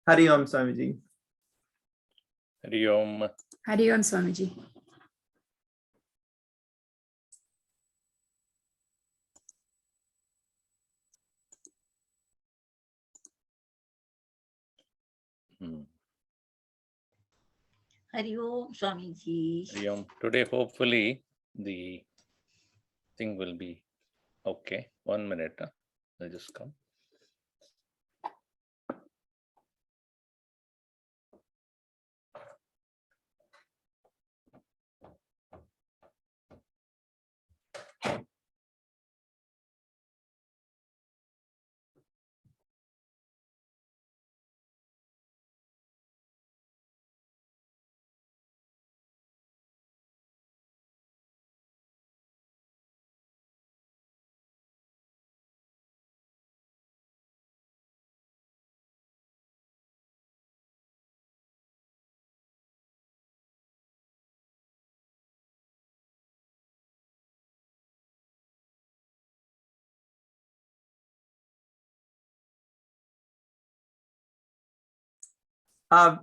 Hari Om, Swamiji. Hari Om. Hari Om, Swamiji. Hari Om, Swamiji. Hari Om. Today, hopefully, the thing will be okay. 1 minute. I'll just come.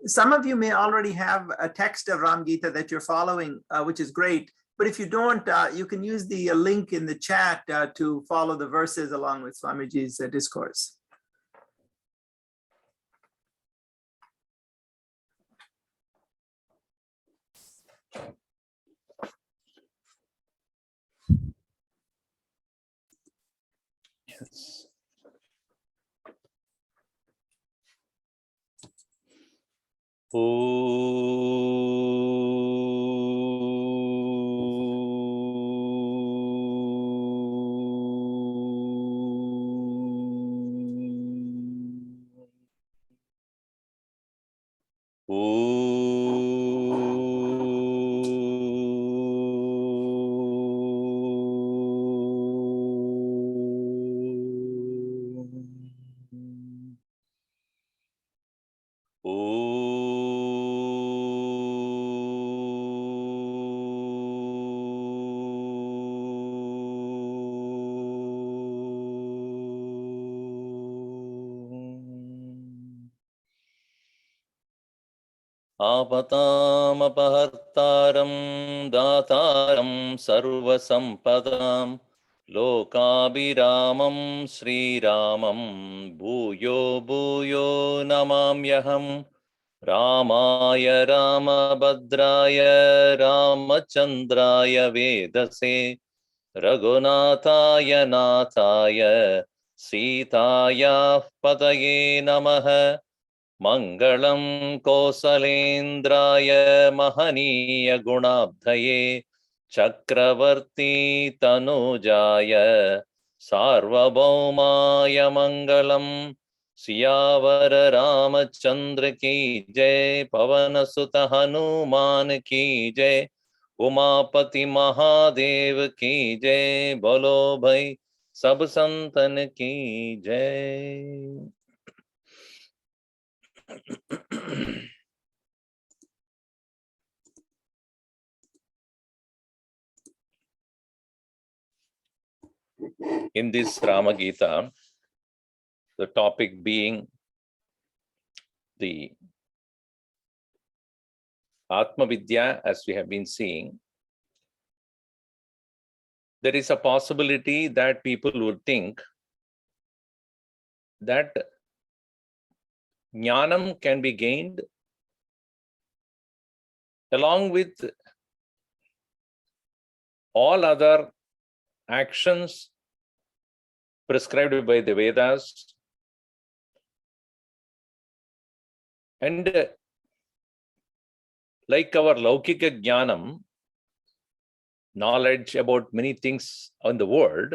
Some of you may already have a text of Rama Gita that you're following, which is great. But if you don't, you can use the link in the chat to follow the verses along with Swamiji's discourse. Yes. Apataamapahartaram dataram sarvasampadam lokabhiramam sriramam bhuyo bhuyo namamyaham Ramaya Ramabhadraya Ramachandraya Vedase Raghunathaya Nathaya Sitaya Pataye Namaha Mangalam Kosalendraya Mahaniya Gunabdhaye Chakravarti Tanujaya Sarvabhaumaya Mangalam Siyavara Ramachandra ki jai Pavana Sutta Hanuman ki jai Umapati Mahadev ki jai Bolo bhai Sab Santan ki jai. In this Rama Gita, the topic being the Atma Vidya, as we have been seeing, there is a possibility that people would think that Jnanam can be gained along with all other actions prescribed by the Vedas, and like our Laukika Jnanam, knowledge about many things in the world,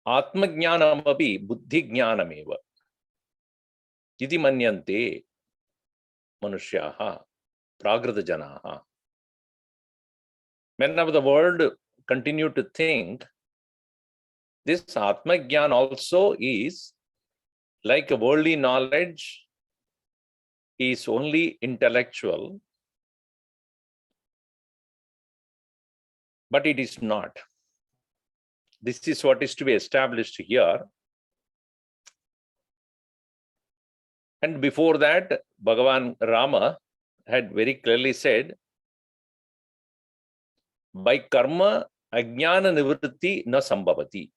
Atma Jnanam api Buddhi Jnanam eva iti manyante manushyaha pragrata janaha. Men of the world continue to think this Atma Jnana also is like a worldly knowledge, is only intellectual, but it is not. This is what is to be established here. And before that, Bhagavan Rama had very clearly said, by karma, ajnana nivritti na sambhavati.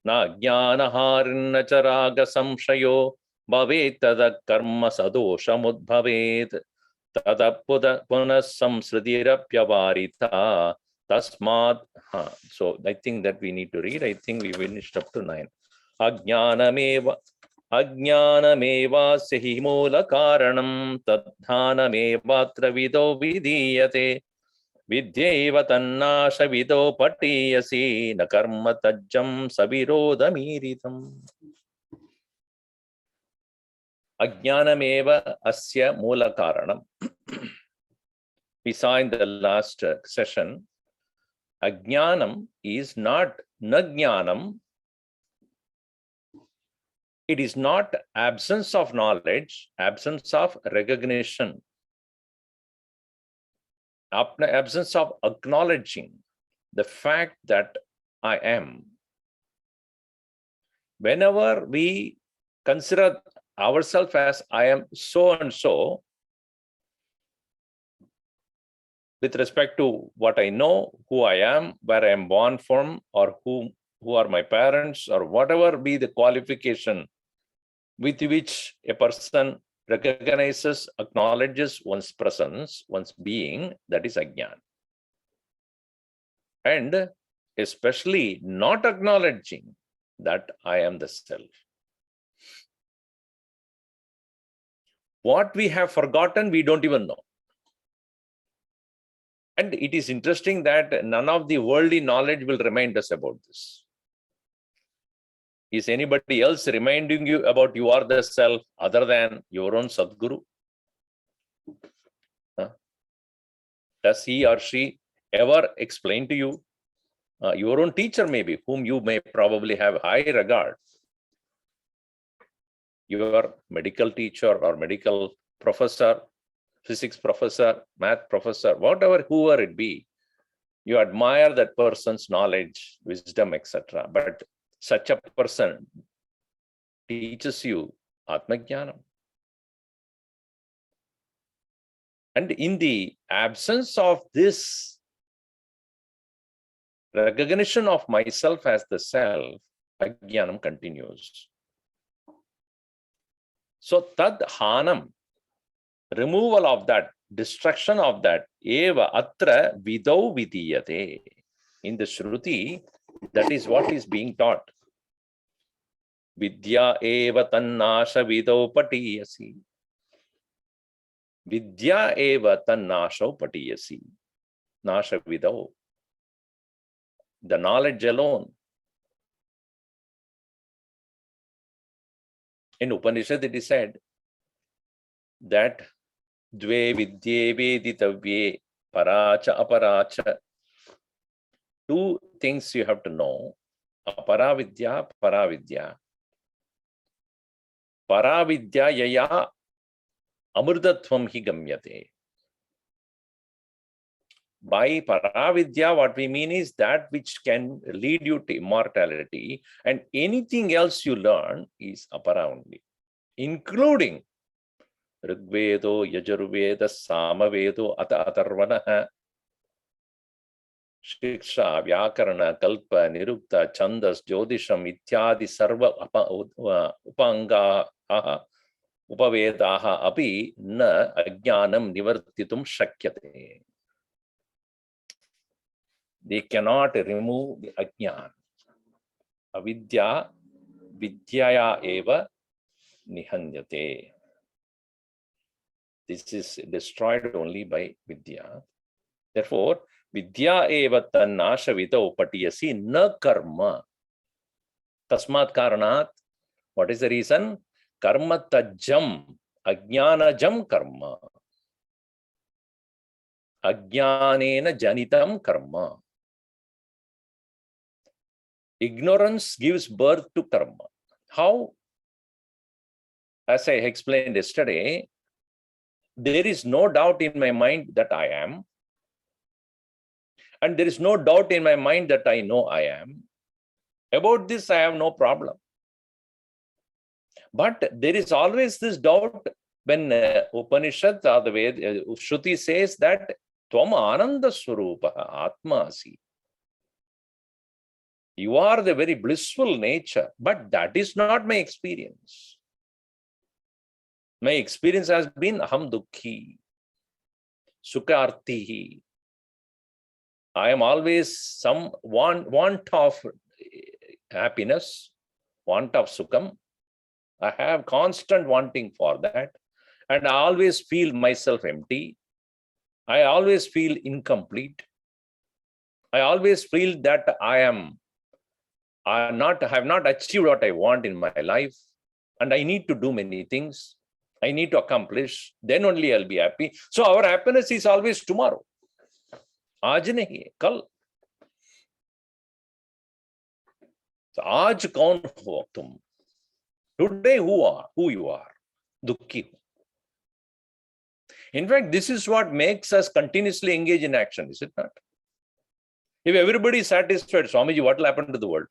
Na ajnana harinna charaga samshayo bhavet tada karma sadosha mudbhavet tada punas samsritirapyavarita tasmat. So I think that we need to read. I think we finished up to 9. Ajnanameva Ajnanamevasya hi moola karanam tadhanamevatra vido vidiyate vidyaiva tannasha vido patiyasi na karma tajjam savirodamiritam. Ajnanameva asya moola karanam. We saw in the last session, Ajnanam is not Najnanam. It is not absence of knowledge, absence of recognition, absence of acknowledging the fact that I am. Whenever we consider ourselves as I am so and so, with respect to what I know, who I am, where I am born from, or who are my parents, or whatever be the qualification with which a person recognizes, acknowledges one's presence, one's being, that is ajnana. And especially not acknowledging that I am the self. What we have forgotten, we don't even know. And it is interesting that none of the worldly knowledge will remind us about this. Is anybody else reminding you about you are the self other than your own Sadguru? Does he or she ever explain to you? Your own teacher maybe, whom you may probably have high regard. Your medical teacher or medical professor, physics professor, math professor, whatever, whoever it be, you admire that person's knowledge, wisdom, etc. But such a person teaches you Atmajnanam. And in the absence of this recognition of myself as the self, Ajnanam continues. So tad hanam, removal of that, destruction of that, eva atra vidau vidiyate. In the Shruti, that is what is being taught. Vidya eva tannasha vidau patiyasi. Vidya eva tannasha patiyasi. Nasha vidau. The knowledge alone. In Upanishad it is said that dve vidye veditavye paracha aparacha. Two things you have to know. Aparavidya, paravidya. Paravidya yaya amrutatvam hi gamyate. By paravidya, what we mean is that which can lead you to immortality, and anything else you learn is apara only, including Rigvedo, Yajurveda, Samavedo, Ata Atarvanaha, Shiksha, Vyakarana, Kalpa, Nirukta, Chandas, Jyotisham, Ityadi, Sarva, Upanga, Upavedaha, Api, Na, Ajnanam, Nivartitum, Shakyate. They cannot remove the ajnana. Avidya, vidyaya eva nihanyate. This is destroyed only by vidya. Therefore, vidya eva tannasha vidau patiyasi na karma. Tasmat karanat. What is the reason? Karma tajjam, ajnana jam karma. Ajnanena janitam karma. Ignorance gives birth to karma. How? As I explained yesterday, there is no doubt in my mind that I am. And there is no doubt in my mind that I know I am. About this, I have no problem. But there is always this doubt when Upanishad or the way Shruti says that Tvam Ananda Swarupa Atmasi. You are the very blissful nature, but that is not my experience. My experience has been Aham Dukhi, Sukhartihi. I am always some want of happiness, want of Sukham. I have constant wanting for that. And I always feel myself empty. I always feel incomplete. I always feel that I have not achieved what I want in my life. And I need to do many things. I need to accomplish. Then only I'll be happy. So our happiness is always tomorrow. Aaj nahi, kal. So aaj kaun ho tum? Today who you are? Dukhi. In fact, this is what makes us continuously engage in action, is it not? If everybody is satisfied, Swamiji, what will happen to the world?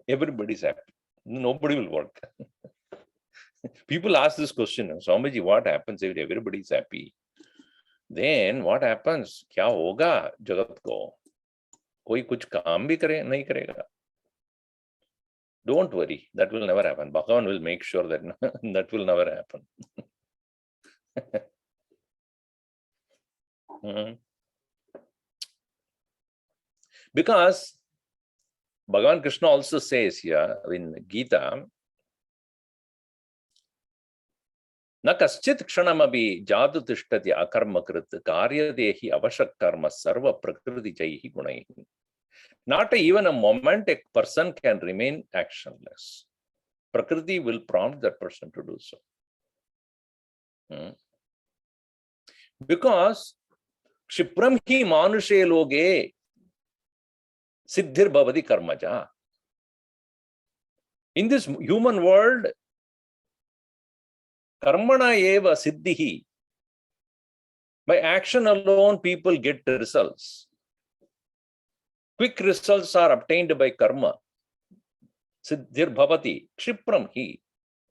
Everybody is happy. Nobody will work. People ask this question, Swamiji, what happens if everybody is happy? Then what happens? Kya hoga jagat ko? Koi kuch kaam bhi kare, nahi karega. Don't worry, that will never happen. Bhagavan will make sure that that will never happen. Because Bhagavan Krishna also says here in Gita, Na kaschit kshanamabhi jadu tishtati akarmakrit karyadehi avashak karma sarva prakriti jaihi gunaihi. Not even a moment a person can remain actionless. Prakriti will prompt that person to do so. Because Kshipram hi manushe loge siddhir bhavati karmaja. In this human world, karmana eva siddhihi. By action alone, people get the results. Quick results are obtained by karma. Siddhir bhavati, kshipram hi,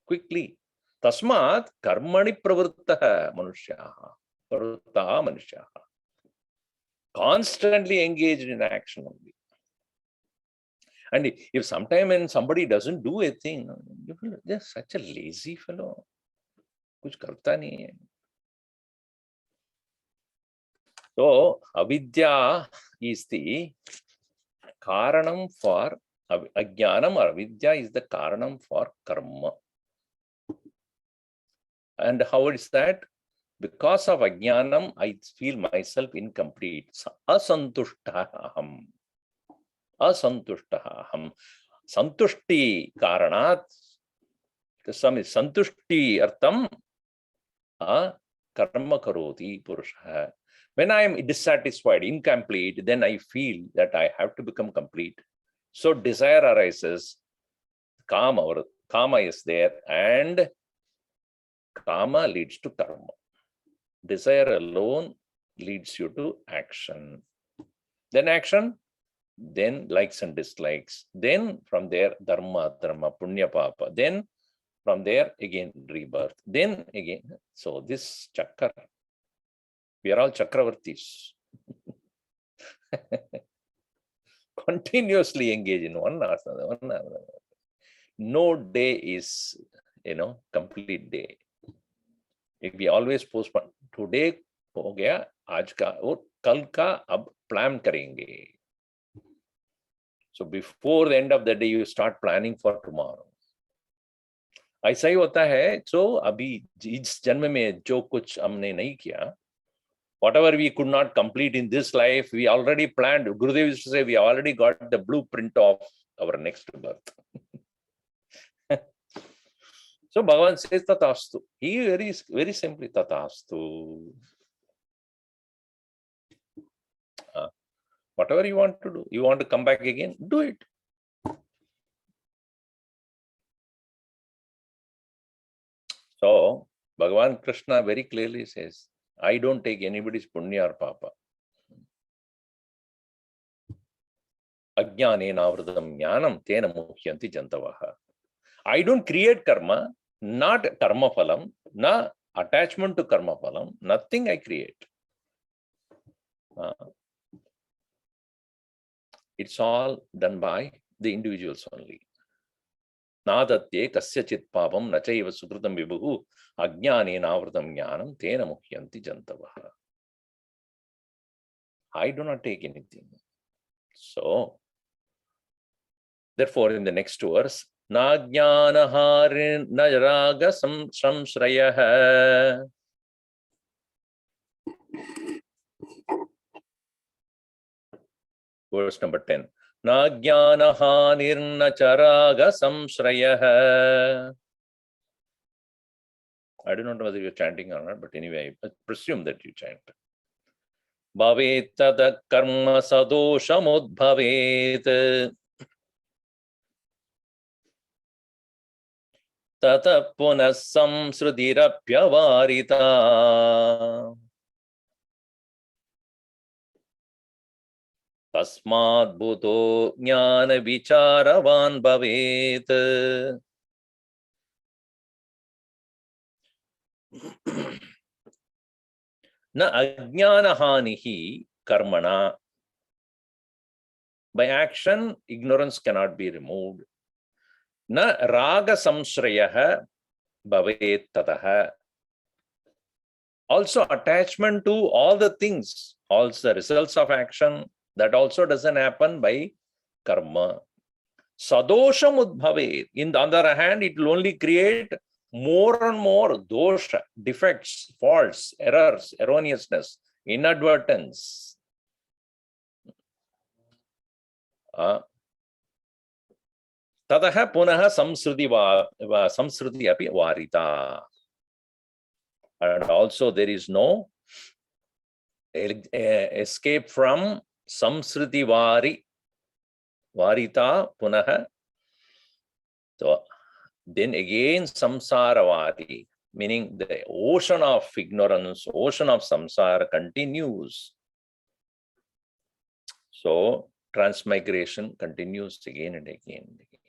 quickly. Tasmat karmani pravrittaha manusyaha. Pravrittaha manusyaha. Constantly engaged in action only. And if sometime when somebody doesn't do a thing, you feel they're such a lazy fellow. Kuch karta nahi hai. So, avidya is the karanam for ajnanam, or avidya is the karanam for karma. And how is that? Because of ajnanam, I feel myself incomplete. Asantushtaham. Asantushtaham. Santushti karanat. Some is santushti artam. Karma karoti purusha. When I am dissatisfied, incomplete, then I feel that I have to become complete. So desire arises, kama is there, and kama leads to karma. Desire alone leads you to action. Then action, then likes and dislikes. Then from there, dharma, punya, papa. Then from there, again, rebirth. Then again, so this chakra. We are all Chakravartis. Continuously engage in one after another. No day is, complete day. If we always postpone, today ho gaya, aaj ka, aur kal ka ab plan karenge. So before the end of the day, you start planning for tomorrow. ऐसा ही होता है. So अभी इस जन्म में जो कुछ हमने नहीं किया, whatever we could not complete in this life, we already planned. Gurudev used to say, we already got the blueprint of our next birth. So Bhagavan says, Tatastu. He very simply, Tatastu. Whatever you want to do, you want to come back again, do it. So Bhagavan Krishna very clearly says, I don't take anybody's punya or papa. Ajnanena avridam jnanam tena muhyanti jantavaha. I don't create karma, not karma phalam, na attachment to karma phalam, nothing I create. It's all done by the individuals only. Nadatye kasyachit papam nachaiva sukritam vibhuhu ajnane navratam jnanam tena muhyanti jantavaha. I do not take anything. So, therefore, in the next verse, na jnana harin na raga samshrayah. Verse number 10. Na jnana hanirna charaga samshrayah. I don't know whether you're chanting or not, but anyway, I presume that you chant. Bhavet tada karma sadoshamudbhavet. Tata punas samsrudirapyavarita. Tasmad bhuto jnana vicharavan bhavet. Na ajnana hanihi karmana. By action, ignorance cannot be removed. Na raga samshrayah bhavet tataha. Also attachment to all the things, also the results of action, that also doesn't happen by karma. Sadosham udbhavet. On the other hand, it will only create more and more dosha, defects, faults, errors, erroneousness, inadvertence. Tadaha punaha samsruti api varita. And also there is no escape from samsruti varita punaha. So then again samsara vari, meaning the ocean of ignorance, ocean of samsara continues. So transmigration continues again and again and again.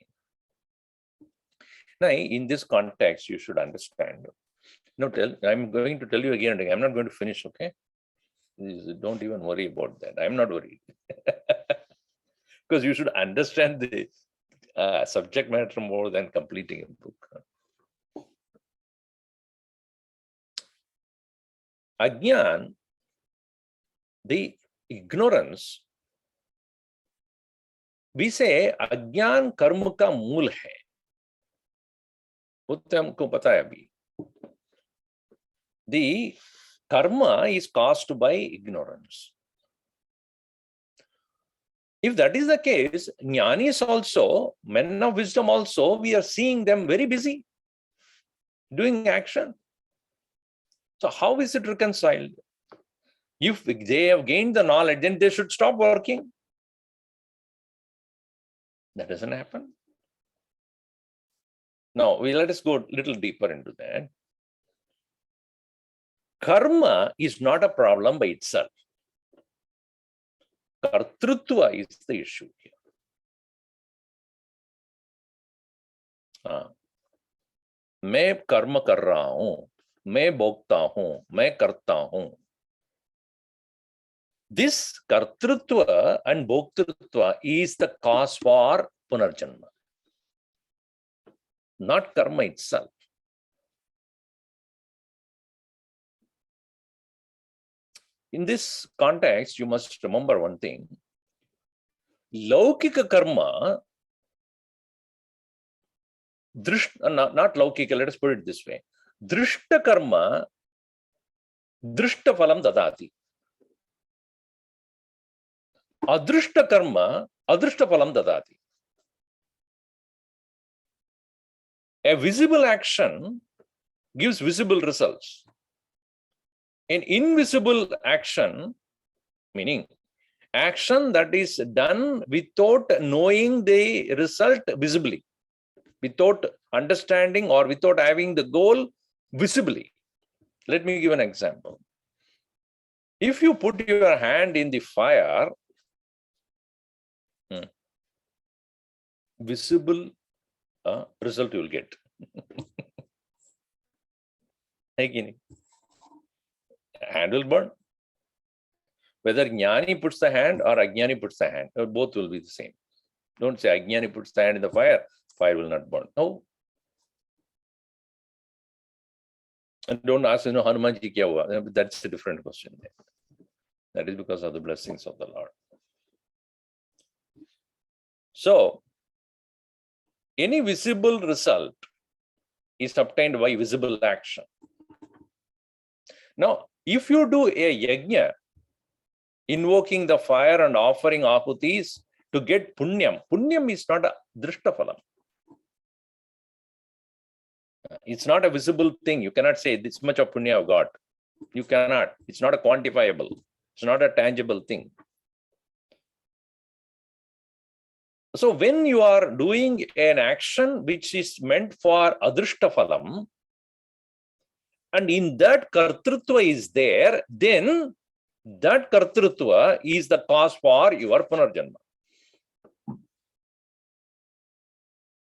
Now, in this context, you should understand. No, I'm going to tell you again and again. I'm not going to finish, okay? Don't even worry about that. I'm not worried. Because you should understand the subject matter more than completing a book. Ajnan, the ignorance, we say ajnan karma ka mool hai. हमको पता है अभी. The karma is caused by ignorance. If that is the case, jnanis also, men of wisdom also, we are seeing them very busy doing action. So how is it reconciled? If they have gained the knowledge, then they should stop working. That doesn't happen. Now, let us go a little deeper into that. Karma is not a problem by itself. Kartrutva is the issue here. मैं कर्म कर रहा हूं, मैं भोगता हूं, मैं करता हूं. This kartrutva and bhoktrutva is the cause for punarjanma, not karma itself. In this context, you must remember one thing. Laukika karma, not laukika, let us put it this way. Drishta karma, drishta phalam dadati. Adrishta karma, adrishta phalam dadati. A visible action gives visible results. An invisible action, meaning action that is done without knowing the result visibly, without understanding or without having the goal visibly. Let me give an example. If you put your hand in the fire, visible result you will get. Hand will burn. Whether Jnani puts the hand or Ajnani puts the hand, both will be the same. Don't say Ajnani puts the hand in the fire will not burn. No. And don't ask, Hanumanji kya hua? That's a different question. That is because of the blessings of the Lord. So, any visible result is obtained by visible action. Now, if you do a yajna, invoking the fire and offering ahutis to get punyam, punyam is not a drishtaphalam. It's not a visible thing. You cannot say this much of punya I've got. You cannot. It's not a quantifiable. It's not a tangible thing. So when you are doing an action which is meant for adrishtaphalam, and in that kartrutva is there, then that kartrutva is the cause for your punarjanma.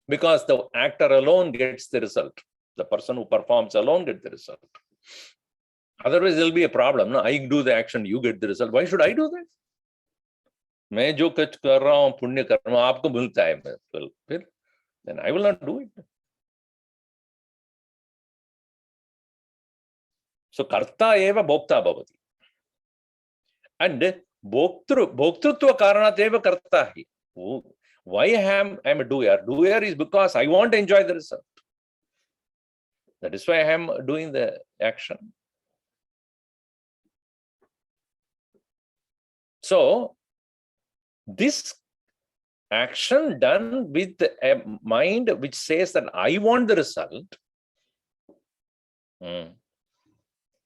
Because the actor alone gets the result. The person who performs alone gets the result. Otherwise, there will be a problem. No, I do the action, you get the result. Why should I do that? मैं जो कुछ कर रहा हूँ पुण्य कर्म आपको मिलता है फिर then I will not do it. So karta eva bhokta bhavati. And bhoktritva karanat eva karta hi. Why am I a doer? Doer is because I want to enjoy the result. That is why I am doing the action. So, this action done with a mind which says that I want the result,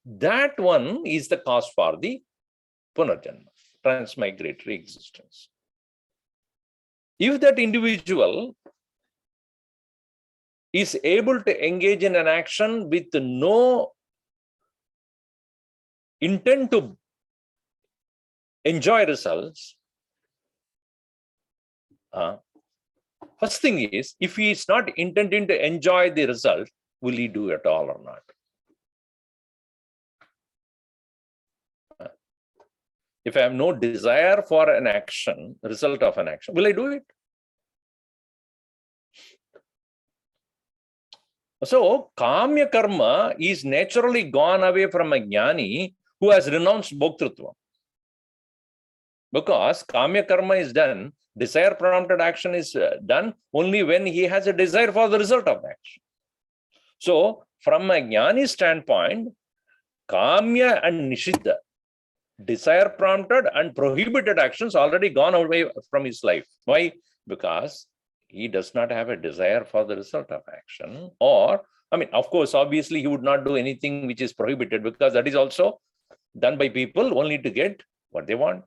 that one is the cause for the punarjanma, transmigratory existence. If that individual is able to engage in an action with no intent to enjoy results, first thing is, if he is not intending to enjoy the result, will he do it all or not? If I have no desire for an action, result of an action, will I do it? So, kamya karma is naturally gone away from a jnani who has renounced bhoktritva. Because kamya karma is done, desire prompted action is done only when he has a desire for the result of the action. So, from a jnani standpoint, kamya and nishiddha, desire prompted and prohibited actions already gone away from his life. Why? Because he does not have a desire for the result of action. Or, of course, obviously he would not do anything which is prohibited, because that is also done by people only to get what they want.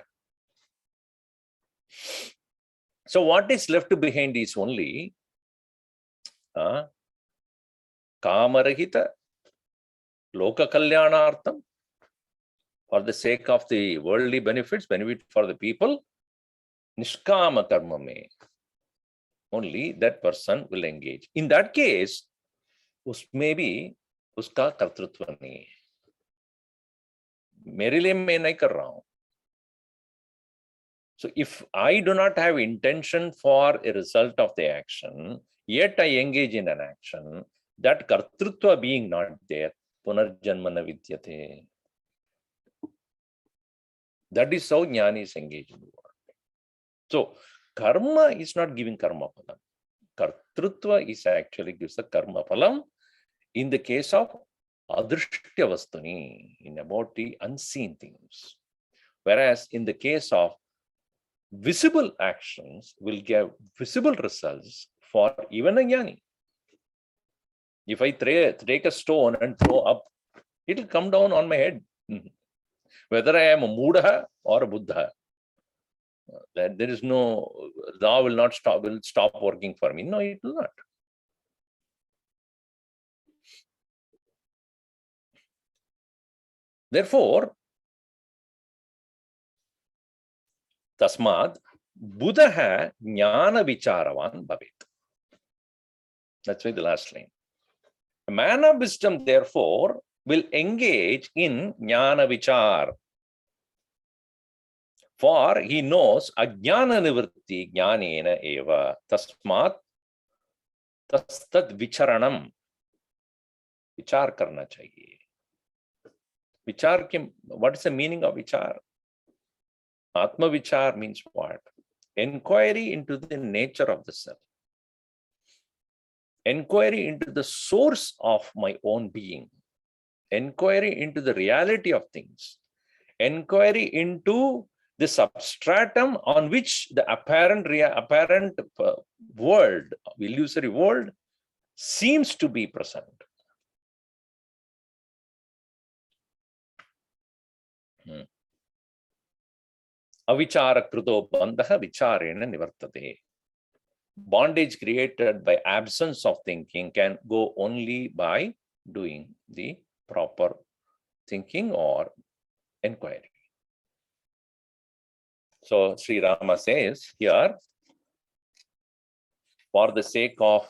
So what is left behind is only kamarahita, loka kalyanartham, for the sake of the worldly benefit for the people, nishkama karma me. Only that person will engage. In that case, उसमें भी उसका कर्तृत्व नहीं है. मेरे लिए मैं नहीं कर रहा हूं. So if I do not have intention for a result of the action, yet I engage in an action, that kartrutva being not there, punarjanmana vidyate. That is how jnani is engaged in the world. So karma is not giving karma phalam. Kartrutva is actually gives the karma phalam in the case of adrishtya vastuni, in about the unseen things. Whereas in the case of visible actions will give visible results for even a jnani. If I take a stone and throw up, it will come down on my head. Whether I am a Mudha or a Buddha, that there is no, thou will not stop, will stop working for me. No, it will not. Therefore, tasmad Buddha jnana vicharavan bhavet. That's why the last line. A man of wisdom, therefore, will engage in jnana vichar. For he knows ajnana nivritti jnanena eva. Tasmat tastad vicharanam. Vichar karna chahiye. Vichar ke, what is the meaning of vichar? Atma vichar means what? Inquiry into the nature of the self. Inquiry into the source of my own being. Inquiry into the reality of things. Inquiry into the substratum on which the apparent world, illusory world, seems to be present. Avichara kruto bandha vicharena nivartate. Bondage created by absence of thinking can go only by doing the proper thinking or inquiry. So Sri Rama says here, for the sake of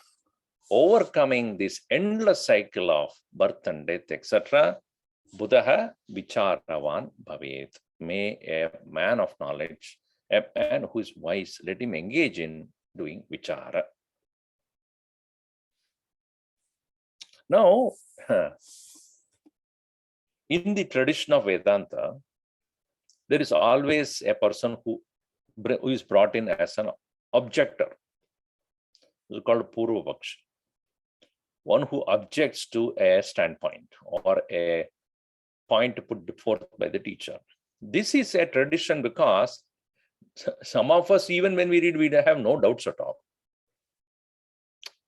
overcoming this endless cycle of birth and death, etc., Buddha vicharavan bhavet. May a man of knowledge, a man who is wise, let him engage in doing vichara. Now, in the tradition of Vedanta, there is always a person who is brought in as an objector. It's called Purvapaksh. One who objects to a standpoint or a point put forth by the teacher. This is a tradition because some of us, even when we read, we have no doubts at all.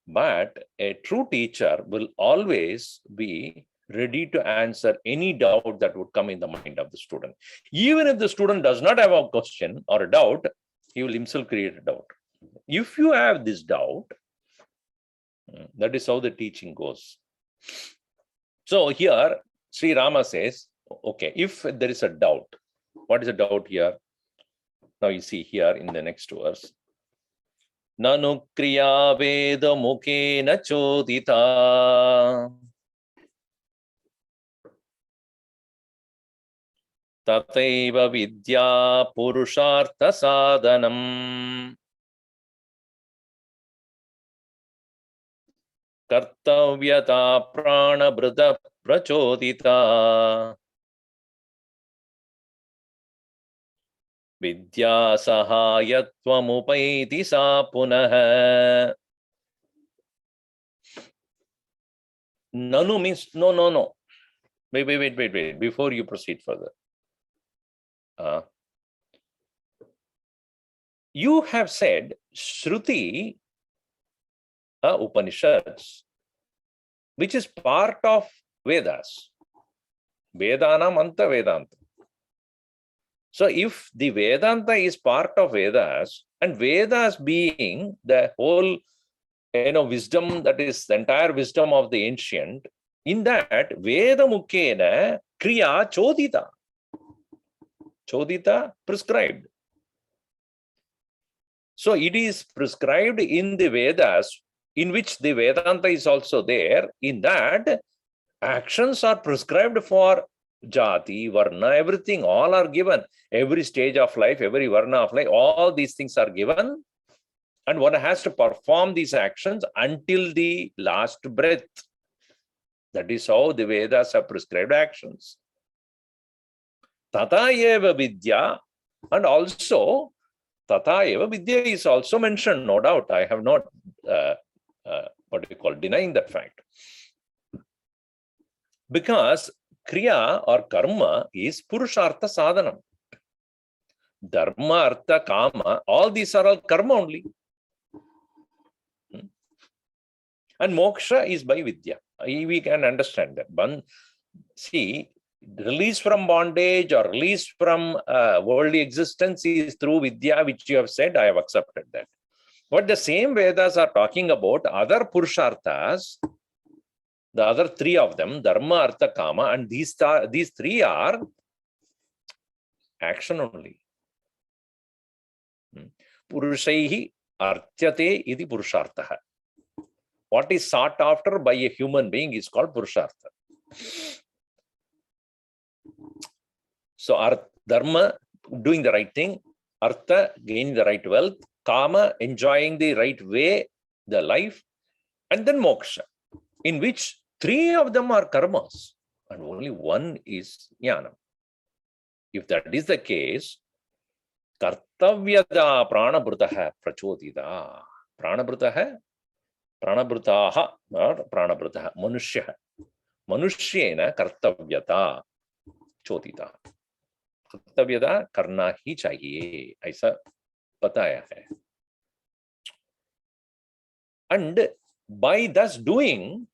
But a true teacher will always be ready to answer any doubt that would come in the mind of the student. Even if the student does not have a question or a doubt, he will himself create a doubt. If you have this doubt, that is how the teaching goes. So here, Sri Rama says, okay, if there is a doubt, what is a doubt here? Now you see here in the next verse. Nanu kriya veda mukhe na chodita. Tataiva vidya purushartha sadhanam. Kartavyata prana brita prachodita. Vidya sahayatvam upaiti sa punah. Nanu means no. Wait. Before you proceed further. You have said Shruti Upanishads, which is part of Vedas. Vedanam anta Vedanta. So if the Vedanta is part of Vedas, and Vedas being the whole wisdom, that is the entire wisdom of the ancient, in that Veda Mukhena Kriya Chodita. Chodita, prescribed. So it is prescribed in the Vedas, in which the Vedanta is also there, in that actions are prescribed for jati, varna, everything, all are given. Every stage of life, every varna of life, all these things are given. And one has to perform these actions until the last breath. That is how the Vedas have prescribed actions. Tata eva vidya, and also Tata eva vidya is also mentioned, no doubt. I have not, denying that fact. Because Kriya or Karma is Purushartha Sadhanam. Dharma, Artha, Kama, all these are all Karma only. And Moksha is by Vidya. We can understand that. See, release from bondage or release from worldly existence is through Vidya, which you have said. I have accepted that. But the same Vedas are talking about other Purusharthas, the other three of them, Dharma, Artha, Kama, and these three are action only. Purushaihi artyate iti purushartha. what is sought after by a human being is called Purushartha. So dharma, doing the right thing, artha, gaining the right wealth, kama, enjoying the right way, the life, and then moksha, in which three of them are karmas and only one is jnana. If that is the case, kartavyada pranabhrutaha prachodita. Pranabhrutaha, pranabhrutaha, not pranabhrutaha, manushya. Manushyena kartavyata chodita. कर्तव्यता करना ही चाहिए, ऐसा बताया है. And by thus doing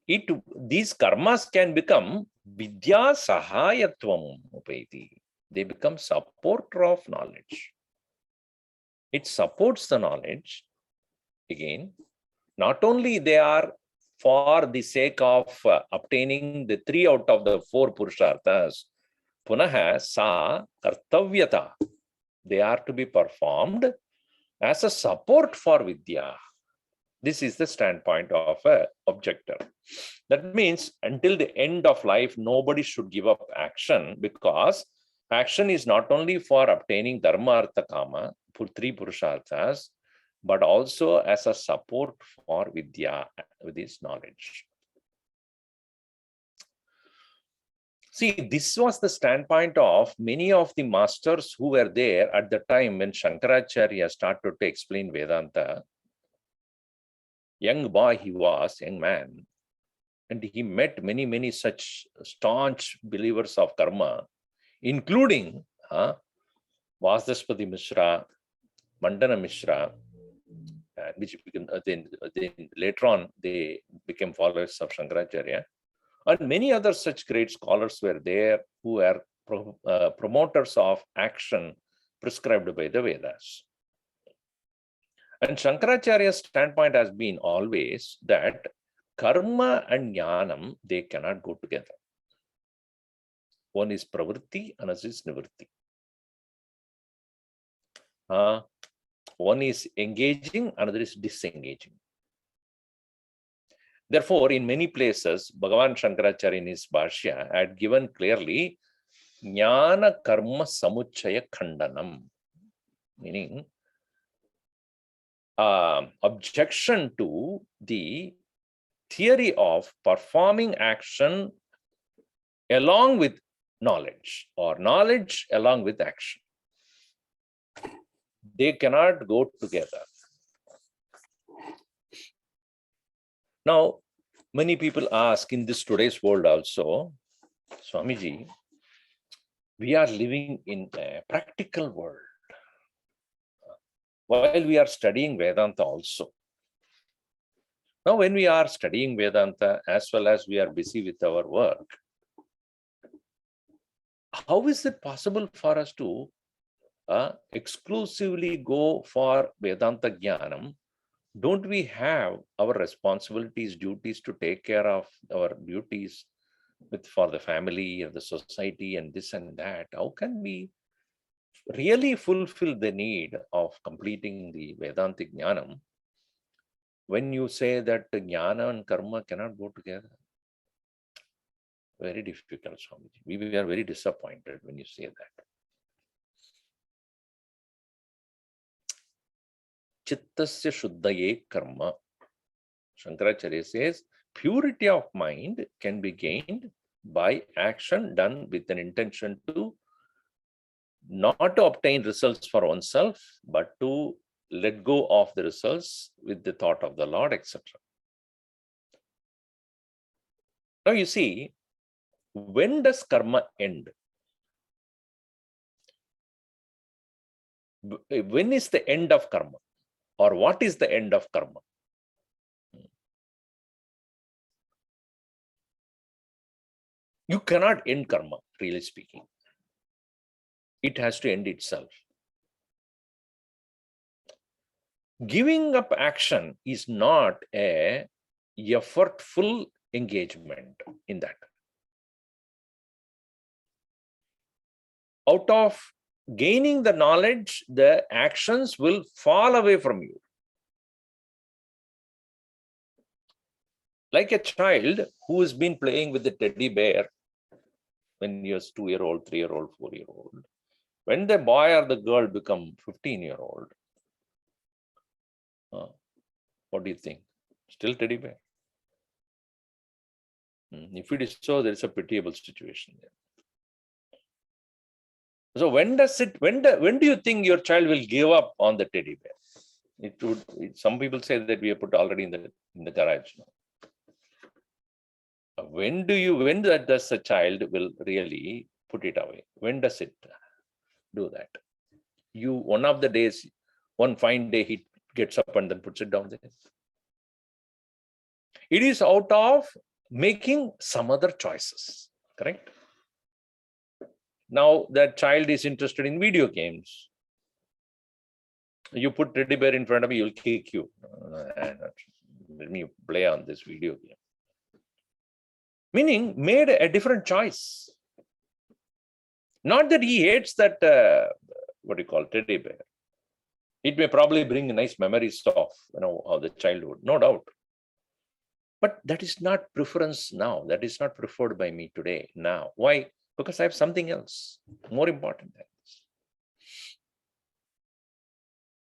it, these karmas can become vidya sahayatvam upeti. They become supporter of knowledge. It supports the knowledge. Again, not only they are for the sake of obtaining the 3 out of the 4 purusharthas, punaha sa kartavyata. They are to be performed as a support for vidya. This is the standpoint of an objector. That means until the end of life, nobody should give up action, because action is not only for obtaining dharma, artha, kama, 3 purusharthas, but also as a support for vidya, with this knowledge. See, this was the standpoint of many of the masters who were there at the time when Shankaracharya started to explain Vedanta. Young boy he was, young man, and he met many such staunch believers of karma, including Vasaspati Mishra, Mandana Mishra, which became, then later on they became followers of Shankaracharya. And many other such great scholars were there who are promoters of action prescribed by the Vedas. And Shankaracharya's standpoint has been always that karma and jnanam, they cannot go together. One is pravritti, another is nivritti. One is engaging, another is disengaging. Therefore, in many places, Bhagavan Shankaracharya in his Bhashya had given clearly jnana karma samuchaya khandanam, meaning objection to the theory of performing action along with knowledge, or knowledge along with action. They cannot go together. Now, many people ask in this today's world also, Swamiji, we are living in a practical world. While we are studying Vedanta also. Now, when we are studying Vedanta as well as we are busy with our work, how is it possible for us to exclusively go for Vedanta Jnanam? Don't we have our responsibilities, duties to take care of our duties for the family or the society and this and that? How can we really fulfill the need of completing the Vedantic Jnanam when you say that Jnana and Karma cannot go together? Very difficult, Swamiji. We are very disappointed when you say that. Chittasya shuddhaye karma. Shankaracharya says, purity of mind can be gained by action done with an intention to not to obtain results for oneself, but to let go of the results with the thought of the Lord, etc. Now you see, when does karma end? When is the end of karma? Or what is the end of karma? You cannot end karma, really speaking. It has to end itself. Giving up action is not a effortful engagement in that. Out of gaining the knowledge, the actions will fall away from you. Like a child who has been playing with the teddy bear when he was 2-year-old, 3-year-old, 4-year-old. When the boy or the girl become 15-year-old, what do you think? Still teddy bear. If it is so, there is a pitiable situation there. So when do you think your child will give up on the teddy bear? Some people say that we have put already in the garage now. When does a child will really put it away? When does it do that? One of the days, one fine day, he gets up and then puts it down there. It is out of making some other choices, correct? Now that child is interested in video games. You put teddy bear in front of me, he'll kick you. Let me play on this video game. Meaning, made a different choice. Not that he hates that, teddy bear. It may probably bring nice memories of the childhood, no doubt. But that is not preference now. That is not preferred by me today, now. Why? Because I have something else, more important than this.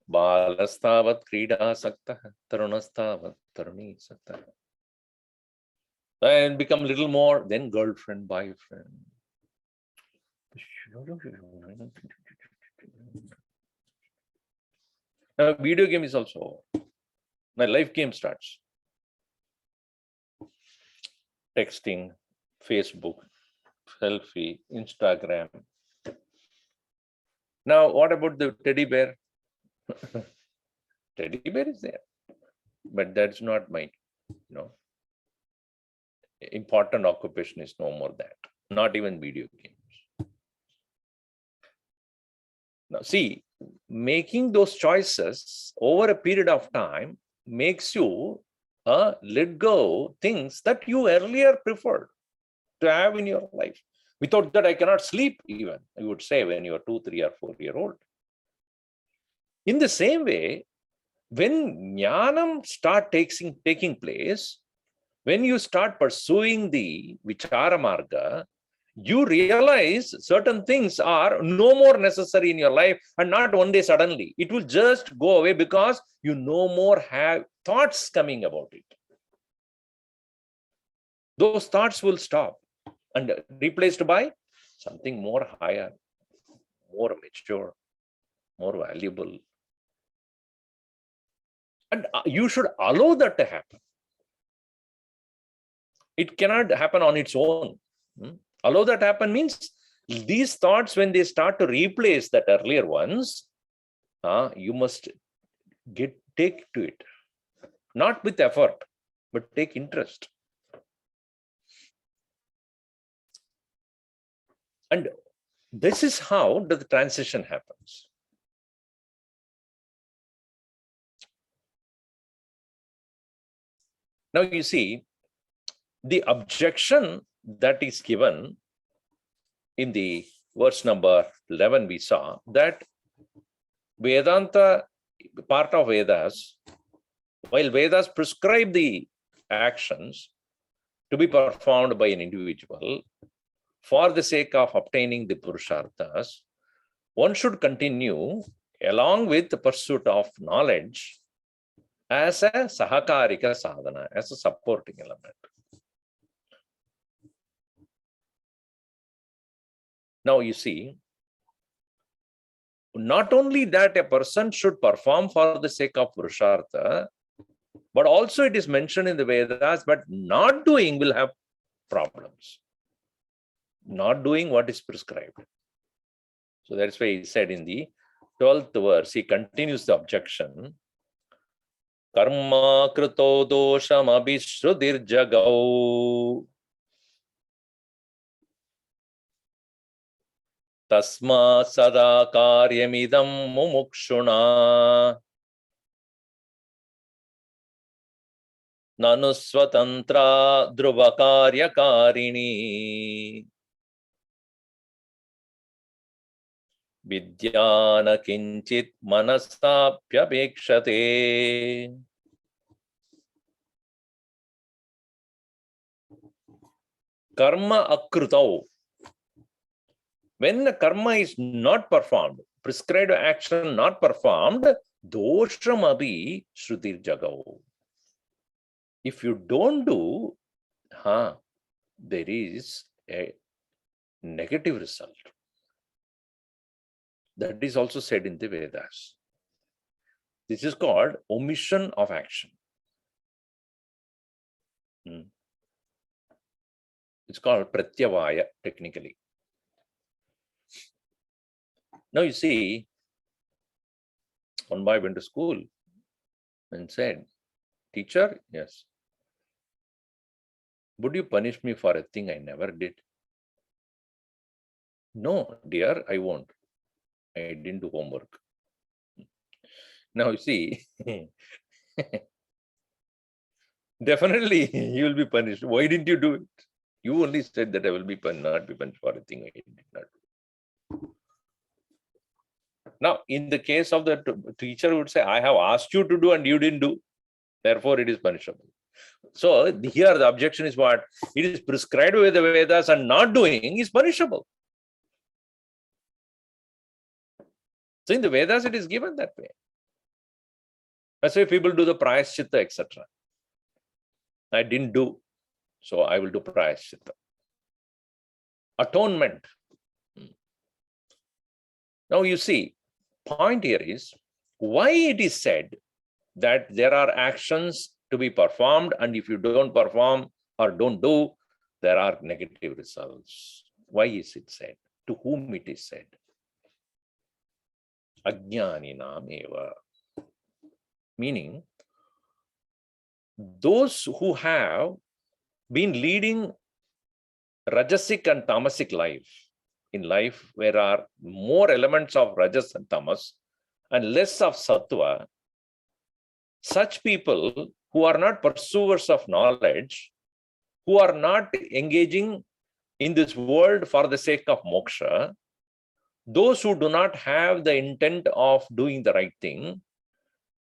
Balastavat krida saktah, tarunastavat taruni saktah. And become a little more, then girlfriend, boyfriend. Now, video game is also over. My life game starts. Texting, Facebook, selfie, Instagram. Now, what about the teddy bear? Teddy bear is there, but that's not my, important occupation is no more that. Not even video games. Now, see, making those choices over a period of time makes you let go things that you earlier preferred to have in your life. Without that, I cannot sleep even, you would say, when you are 2, 3, or 4-year-old. In the same way, when jnanam start taking place, when you start pursuing the vichara marga, you realize certain things are no more necessary in your life, and not one day suddenly. It will just go away because you no more have thoughts coming about it. Those thoughts will stop and replaced by something more higher, more mature, more valuable. And you should allow that to happen. It cannot happen on its own. Allow that happen means these thoughts, when they start to replace that earlier ones, you must take to it. Not with effort, but take interest. And this is how the transition happens. Now you see, the objection that is given in the verse number 11, we saw that Vedanta, part of Vedas, while Vedas prescribe the actions to be performed by an individual for the sake of obtaining the Purusharthas, one should continue along with the pursuit of knowledge as a sahakarika sadhana, as a supporting element. Now you see, not only that a person should perform for the sake of Purushartha, but also it is mentioned in the Vedas, but not doing will have problems. Not doing what is prescribed. So that's why he said in the 12th verse, he continues the objection. Karma krito dosham abhishrudir jagau. Tasma sada karyamidam mumukshuna. Nanu swatantra dhruva karini. Vidyana kinchit manasapyapekshate. karma akrutau. When the karma is not performed, prescribed action not performed, doshamabi shrutir jagau. If you don't do, there is a negative result. That is also said in the Vedas. This is called omission of action. It's called pratyavaya technically. Now you see, one boy went to school and said, "Teacher, yes, would you punish me for a thing I never did?" "No, dear, I won't. I didn't do homework." Now you see, definitely you will be punished. Why didn't you do it? You only said that I will be not be punished for a thing I did not do. Now, in the case of the teacher would say, "I have asked you to do and you didn't do, therefore it is punishable." So here the objection is what? It is prescribed by the Vedas and not doing is punishable. So in the Vedas it is given that way. That's why people do the prayaschitta, etc. I didn't do, so I will do prayaschitta. Atonement. Now you see, point here is why it is said that there are actions to be performed, and if you don't perform or don't do, there are negative results. Why is it said? To whom it is said? Ajnaninam eva. Meaning, those who have been leading rajasic and tamasic life, in life where there are more elements of rajas and tamas and less of sattva, such people who are not pursuers of knowledge, who are not engaging in this world for the sake of moksha, those who do not have the intent of doing the right thing,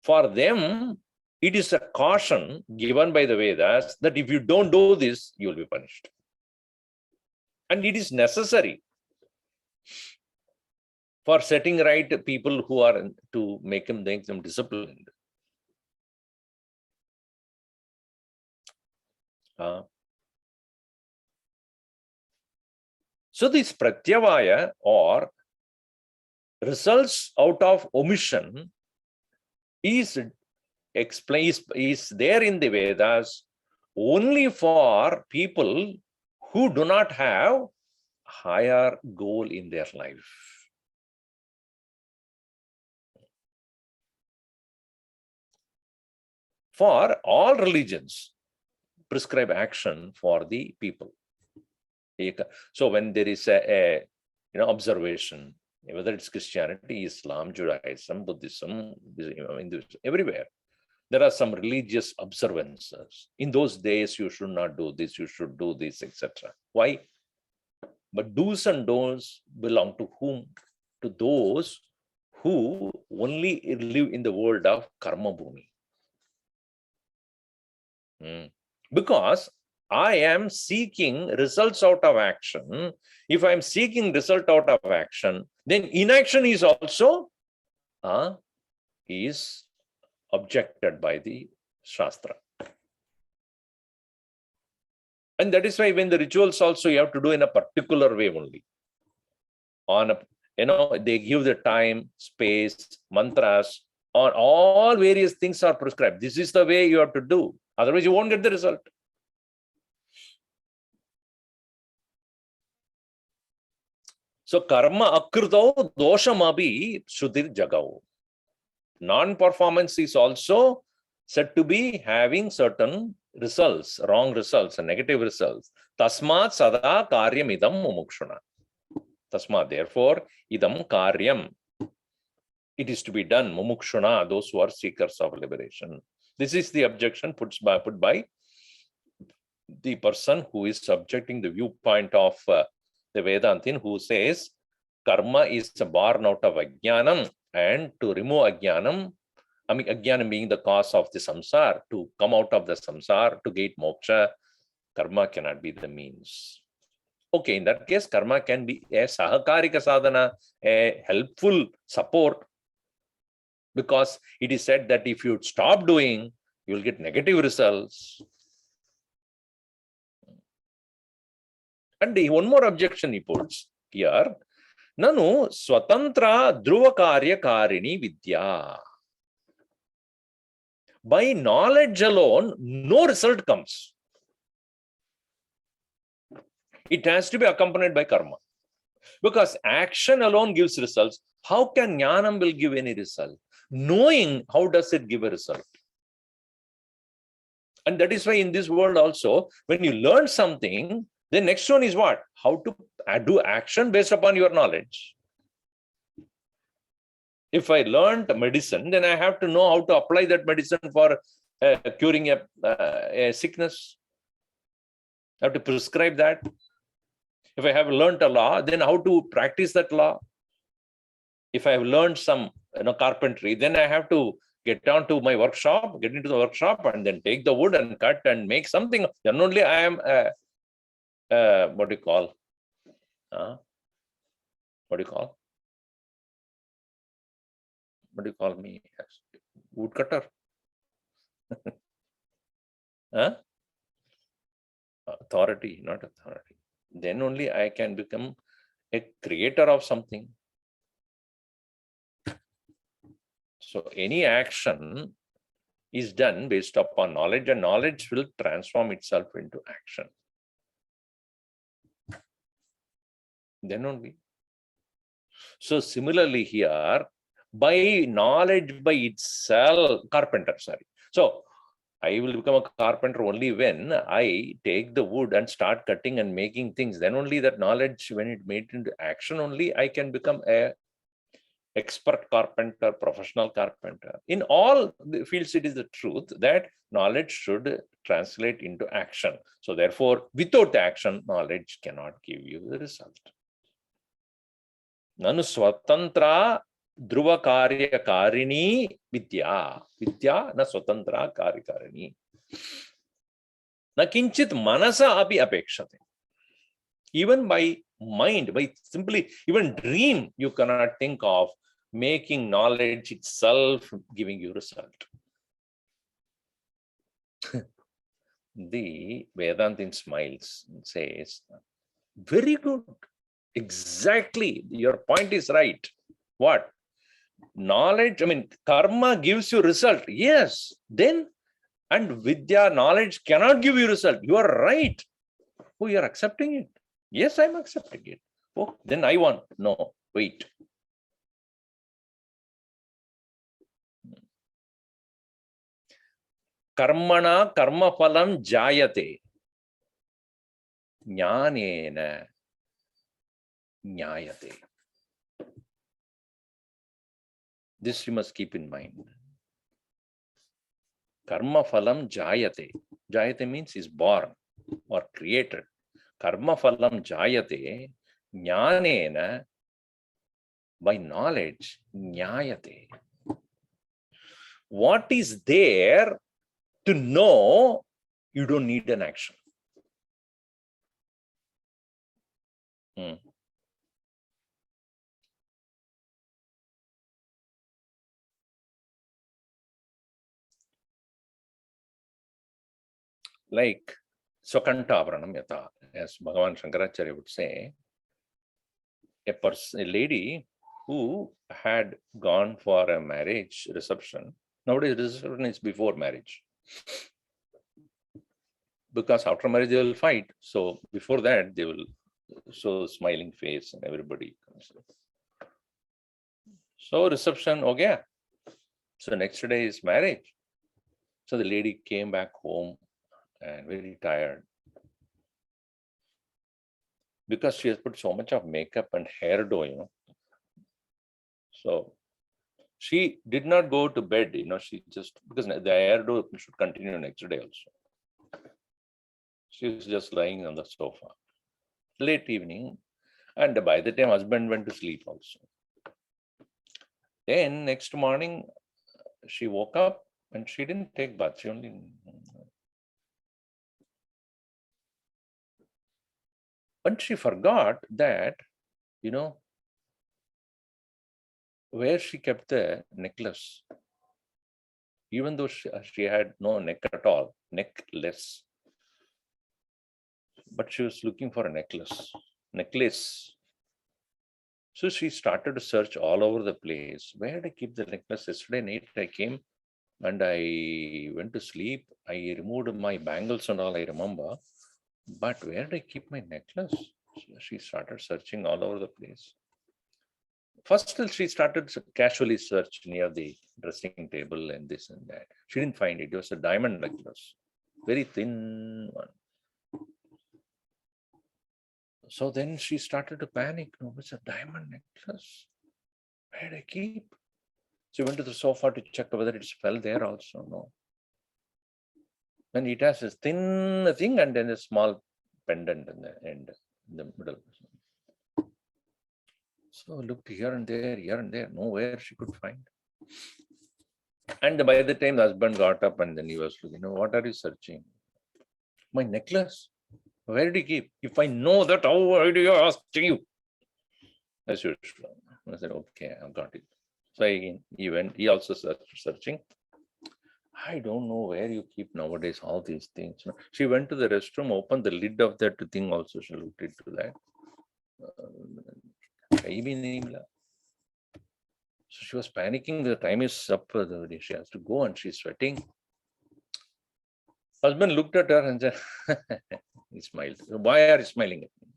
for them, it is a caution given by the Vedas that if you don't do this, you will be punished. And it is necessary for setting right people who are to make them disciplined. So this pratyavaya or results out of omission is there in the Vedas only for people who do not have higher goal in their life. For all religions, prescribe action for the people. So when there is a observation, whether it's Christianity, Islam, Judaism, Buddhism, Hinduism, everywhere, there are some religious observances. In those days, you should not do this, you should do this, etc. Why? But do's and don'ts belong to whom? To those who only live in the world of karma bhumi. Because I am seeking results out of action. If I am seeking result out of action, then inaction is also is objected by the Shastra. And that is why when the rituals also you have to do in a particular way only. They give the time, space, mantras, or all various things are prescribed. This is the way you have to do. Otherwise, you won't get the result. So, karma akrito doshamabi shrutir jagau. Non-performance is also said to be having certain results, wrong results, and negative results. Tasmat sada karyam idam mumukshuna. Tasmat, therefore, idam karyam. It is to be done, mumukshuna, those who are seekers of liberation. This is the objection put by the person who is subjecting the viewpoint of the Vedantin, who says karma is born out of ajnanam, and to remove ajnanam, ajnanam being the cause of the samsara, to come out of the samsara, to get moksha, Karma cannot be the means. Okay, in that case, karma can be a sahakarika sadhana, a helpful support, because it is said that if you stop doing, you will get negative results. And one more objection he puts here. Nanu swatantra dhruva karya karini vidya. By knowledge alone, no result comes. It has to be accompanied by karma. Because action alone gives results. How can jnanam will give any result? Knowing, how does it give a result? And that is why in this world also, when you learn something, the next one is what? How to do action based upon your knowledge. If I learned medicine, then I have to know how to apply that medicine for curing a sickness. I have to prescribe that. If I have learned a law, then how to practice that law. If I have learned some carpentry, then I have to get down to my workshop, get into the workshop, and then take the wood and cut and make something. Then only I am, what do you call? What do you call? What do you call me? Woodcutter? Authority, not authority. Then only I can become a creator of something. So any action is done based upon knowledge, and knowledge will transform itself into action. Then only. So similarly here, by knowledge by itself, carpenter, sorry. So I will become a carpenter only when I take the wood and start cutting and making things. Then only that knowledge, when it made into action, only I can become a expert carpenter, professional carpenter. In all the fields, it is the truth that knowledge should translate into action. So therefore, without action, knowledge cannot give you the result. Nanu swatantra dhruva karya karini vidya. Vidya na swatantra karya karini. Na kinchit manasa api apekshate. Even by mind, by simply, even dream, you cannot think of making knowledge itself giving you result. The Vedantin smiles and says, very good. Exactly. Your point is right. What? Knowledge, karma gives you result. Yes. Then, and vidya, knowledge cannot give you result. You are right. Oh, you are accepting it. Yes, I'm accepting it. Oh, then I want. No, wait. Karmana karma phalam jayate. Jnanena jnayate. This you must keep in mind. Karma phalam jayate. Jayate means is born or created. Karma phalam jayate. Jnanena, by knowledge, jnayate. What is there to know, you don't need an action. Like Swakanta Avranam Yata, as Bhagavan Shankaracharya would say, a lady who had gone for a marriage reception. Nowadays, reception is before marriage. Because after marriage, they will fight. So before that, they will show smiling face and everybody comes. So reception, okay. So next day is marriage. So the lady came back home and very tired. Because she has put so much of makeup and hairdo, So she did not go to bed, she just, because the hairdo should continue next day also. She was just lying on the sofa. Late evening, and by the time husband went to sleep also. Then next morning, she woke up and she didn't take bath. She only. But she forgot that, where she kept the necklace. Even though she had no neck at all, neckless. But she was looking for a necklace. So she started to search all over the place. Where did I keep the necklace? Yesterday night I came and I went to sleep. I removed my bangles and all, I remember. But where did I keep my necklace? She started searching all over the place. First, she started to casually search near the dressing table and this and that. She didn't find it. It was a diamond necklace, very thin one. So then she started to panic. No, it's a diamond necklace. Where did I keep? She went to the sofa to check whether it fell there also. No. And it has a thin thing and then a small pendant in the end, in the middle. So looked here and there, nowhere she could find. And by the time the husband got up and then he was looking, what are you searching? My necklace. Where did you keep? If I know that, how are you asking you? As usual. I said, okay, I got it. So he went, he also searching. I don't know where you keep nowadays all these things. She went to the restroom, opened the lid of that thing also. She looked into that. So she was panicking. The time is up. She has to go and she's sweating. Husband looked at her and said, he smiled. Why are you smiling at me?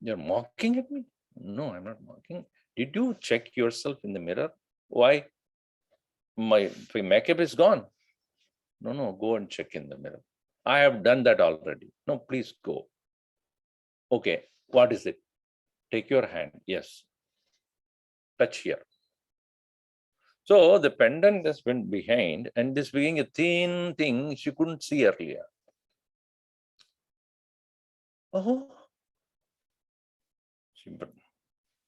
You're mocking at me? No, I'm not mocking. Did you check yourself in the mirror? Why? My makeup is gone. No, go and check in the mirror. I have done that already. No, please go. Okay, what is it? Take your hand. Yes. Touch here. So the pendant just went behind, and this being a thin thing, she couldn't see earlier. Oh.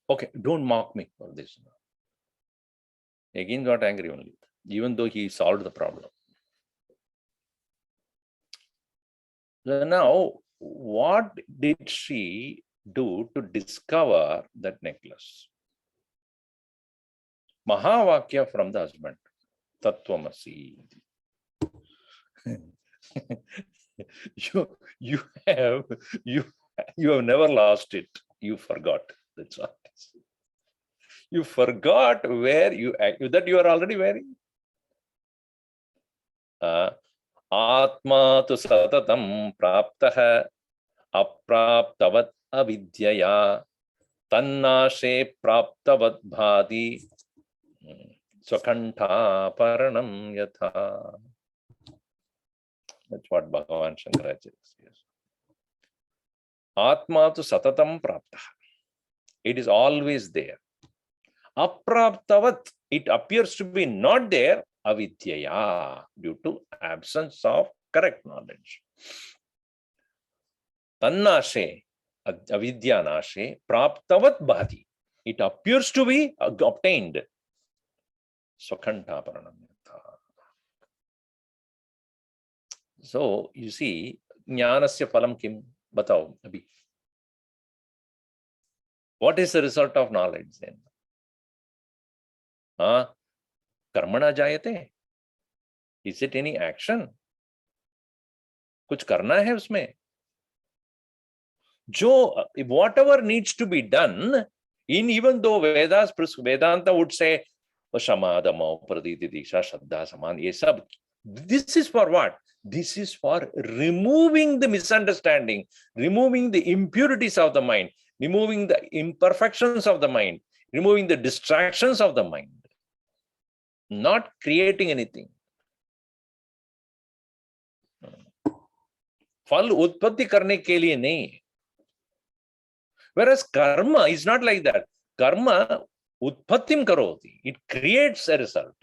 Okay, don't mock me for this. Again got angry only, even though he solved the problem. So now, what did she do to discover that necklace? Mahavakya from the husband, Tattvamasi. you have never lost it. You forgot. That's all. You forgot where that you are already wearing. Atma tu satatam praptah apraptavat avidyaya tannashe praptavat bhadi swakantha paranam yatha. That's what Bhagavan Shankaracharya says. Atma tu satatam praptah. It is always there. Apraptavat, it appears to be not there, avidyaya, due to absence of correct knowledge. Tannashe, avidyanashe, praptavat bhati. It appears to be obtained. Swakanta paranamyatha. So, you see, jnanasya phalam kim? Batao, abhi. What is the result of knowledge then? Karmana jayate. Is it any action? Kuch karna hai usme? Whatever needs to be done, even though Vedanta would say, Shamadama, Praditi Diksha, Shraddha, Saman, ye sab. This is for what? This is for removing the misunderstanding, removing the impurities of the mind, removing the imperfections of the mind, removing the distractions of the mind, not creating anything. फल उत्पत्ति करने के लिए नहीं. Whereas karma is not like that. Karma utpattim karoti. It creates a result.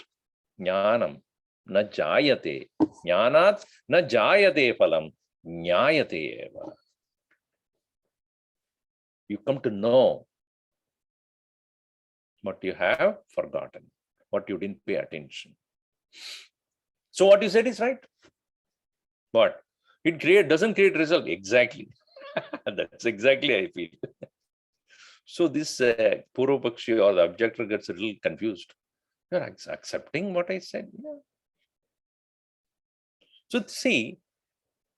Jnanam na jayate. Jnanat na jayate phalam. Jnayate eva. You come to know what you have forgotten, what you didn't pay attention. So what you said is right. But it doesn't create result. Exactly. That's exactly I feel. So this Purva Pakshi or the objector gets a little confused. You're accepting what I said? Yeah. So see,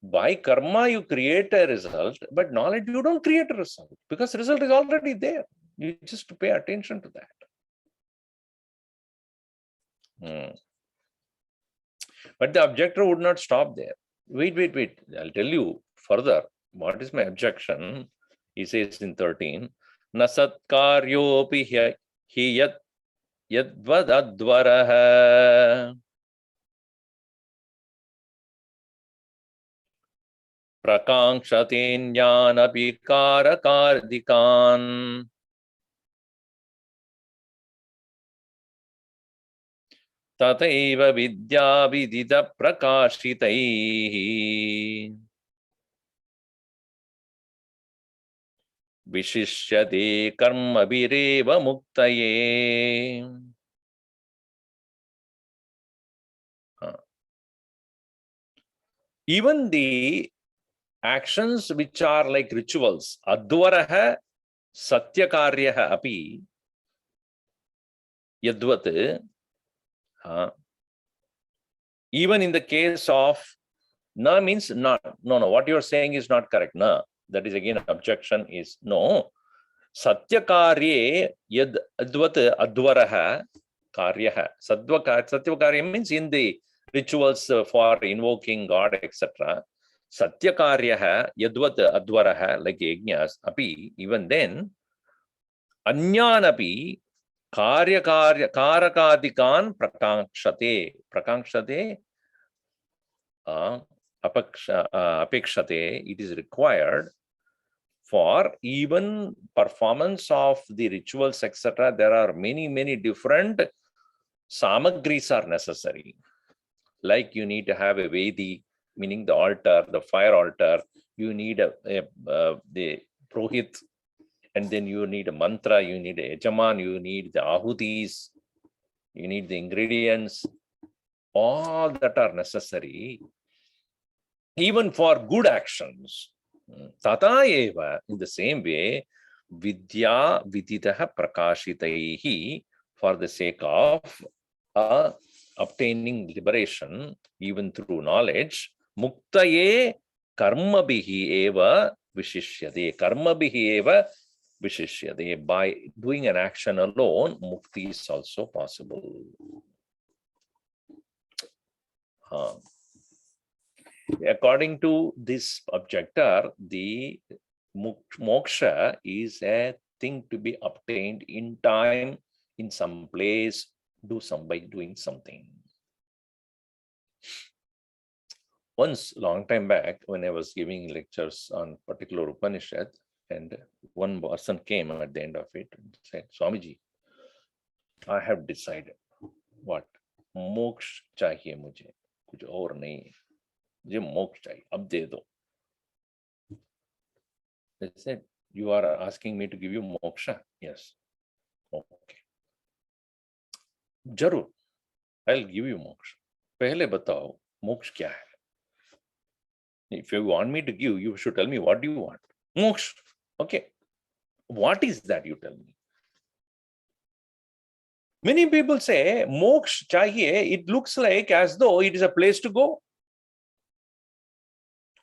by karma you create a result, but knowledge you don't create a result because the result is already there. You just pay attention to that. But the objector would not stop there. Wait. I'll tell you further. What is my objection? He says in 13, Nasatkaryopi hi yad yadvadadvaraha prakangshate jnanapi karakardikan tataiva vidya vidita prakashitaihi vishishyate karma vireva muktaye. Even the actions which are like rituals, advaraha satyakaryaha api yadvat, even in the case of na means not, no, what you're saying is not correct. Na, that is again objection is no. Satyakarye yad advat advaraha karyaha. Satyakarya means in the rituals for invoking God, etc. Satyakaryaha yadvat advaraha, like yajnas, api, even then, anyanapi karakadikan prakangshate apekshate, it is required for even performance of the rituals, etc. There are many different samagris are necessary. Like you need to have a Vedi, meaning the altar, the fire altar. You need the Prohit, and then you need a mantra, you need a Yajaman, you need the Ahutis, you need the ingredients. All that are necessary, even for good actions. Tata eva, in the same way, vidya viditaha prakashitaihi, for the sake of obtaining liberation, even through knowledge, muktaye karmabhihi eva vishishyade. Karmabhihi eva vishishyade. By doing an action alone, mukti is also possible. According to this objector, the moksha is a thing to be obtained in time, in some place, by doing something. Once, long time back, when I was giving lectures on particular Upanishad, and one person came at the end of it and said, Swamiji, I have decided. What? Moksha chahiye mujhe, kuch aur nahi. मुझे मोक्ष चाहिए, अब दे दो. They said, you are asking me to give you moksha? Yes. Okay. जरूर, I'll give you moksha. पहले बताओ मोक्ष क्या है? If you want me to give, you should tell me what do you want. Moksha. Okay. What is that, you tell me? Many people say moksha chahiye. It looks like as though it is a place to go,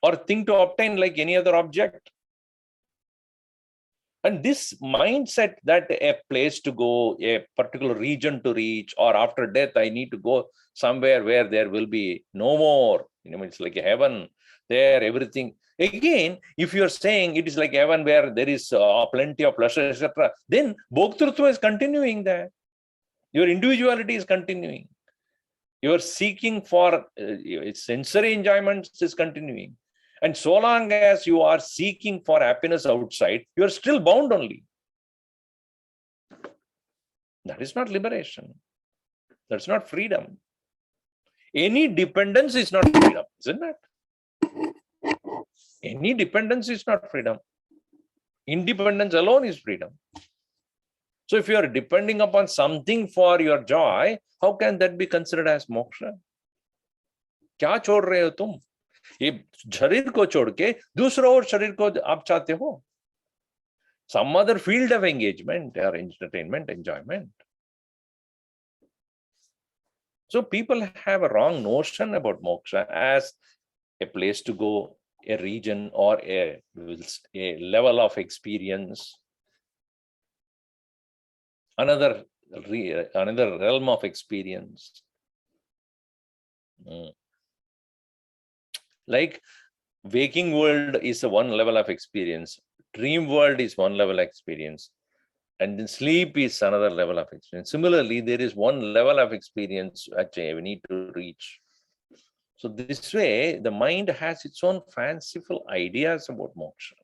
or thing to obtain like any other object. And this mindset that a place to go, a particular region to reach, or after death, I need to go somewhere where there will be no more. It's like a heaven there, everything. Again, if you're saying it is like heaven where there is plenty of pleasure, etc., then Bhoktrutva is continuing there. Your individuality is continuing. Your seeking for sensory enjoyments is continuing. And so long as you are seeking for happiness outside, you are still bound only. That is not liberation. That's not freedom. Any dependence is not freedom, isn't it? Any dependence is not freedom. Independence alone is freedom. So if you are depending upon something for your joy, how can that be considered as moksha? Kya chhod rahe ho tum? ये शरीर को छोड़ के दूसरा और शरीर को आप चाहते हो, some other field of engagement or entertainment, enjoyment. So people have a wrong notion about moksha as a place to go, a region, or a level of experience, another realm of experience. Like waking world is a one level of experience, dream world is one level of experience, and then sleep is another level of experience. Similarly, there is one level of experience which we need to reach. So this way, the mind has its own fanciful ideas about moksha.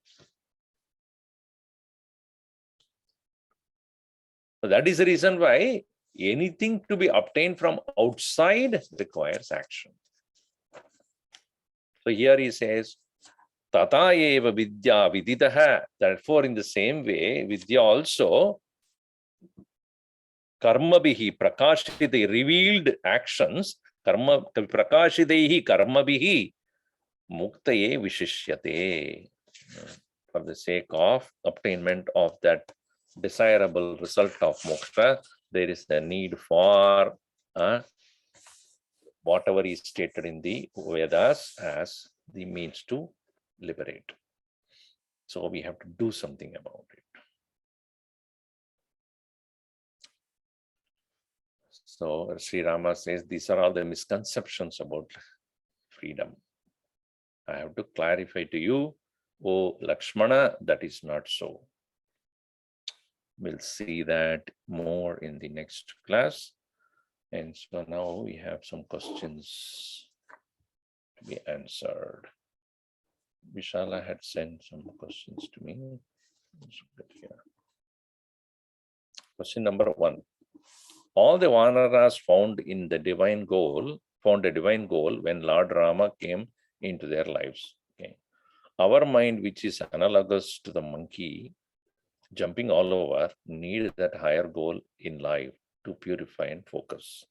So that is the reason why anything to be obtained from outside requires action. So here he says, Tata eva vidya viditaha. Therefore, in the same way, vidya also, karma bihi prakashite, revealed actions, karma prakashidehi karma bihi muktaye vishishyate. For the sake of obtainment of that desirable result of moksha, there is the need for whatever is stated in the Vedas as the means to liberate. So we have to do something about it. So Sri Rama says these are all the misconceptions about freedom. I have to clarify to you, O Lakshmana, that is not so. We'll see that more in the next class. And so now we have some questions to be answered. Vishala had sent some questions to me. Let's look at here. Question number 1. All the Vanaras found a divine goal when Lord Rama came into their lives. Okay. Our mind, which is analogous to the monkey jumping all over, needs that higher goal in life to purify and focus.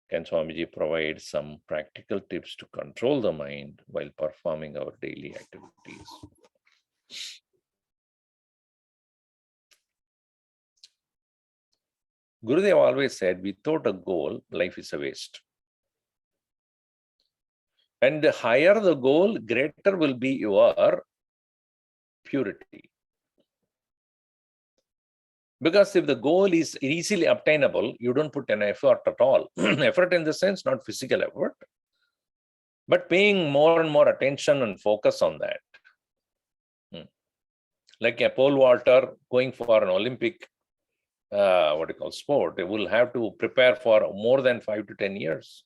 Can Swamiji provide some practical tips to control the mind while performing our daily activities? Gurudev always said, without a goal, life is a waste. And the higher the goal, greater will be your purity. Because if the goal is easily obtainable, you don't put an effort at all. Effort in the sense, not physical effort, but paying more and more attention and focus on that. Like a pole vaulter going for an Olympic sport, they will have to prepare for more than 5 to 10 years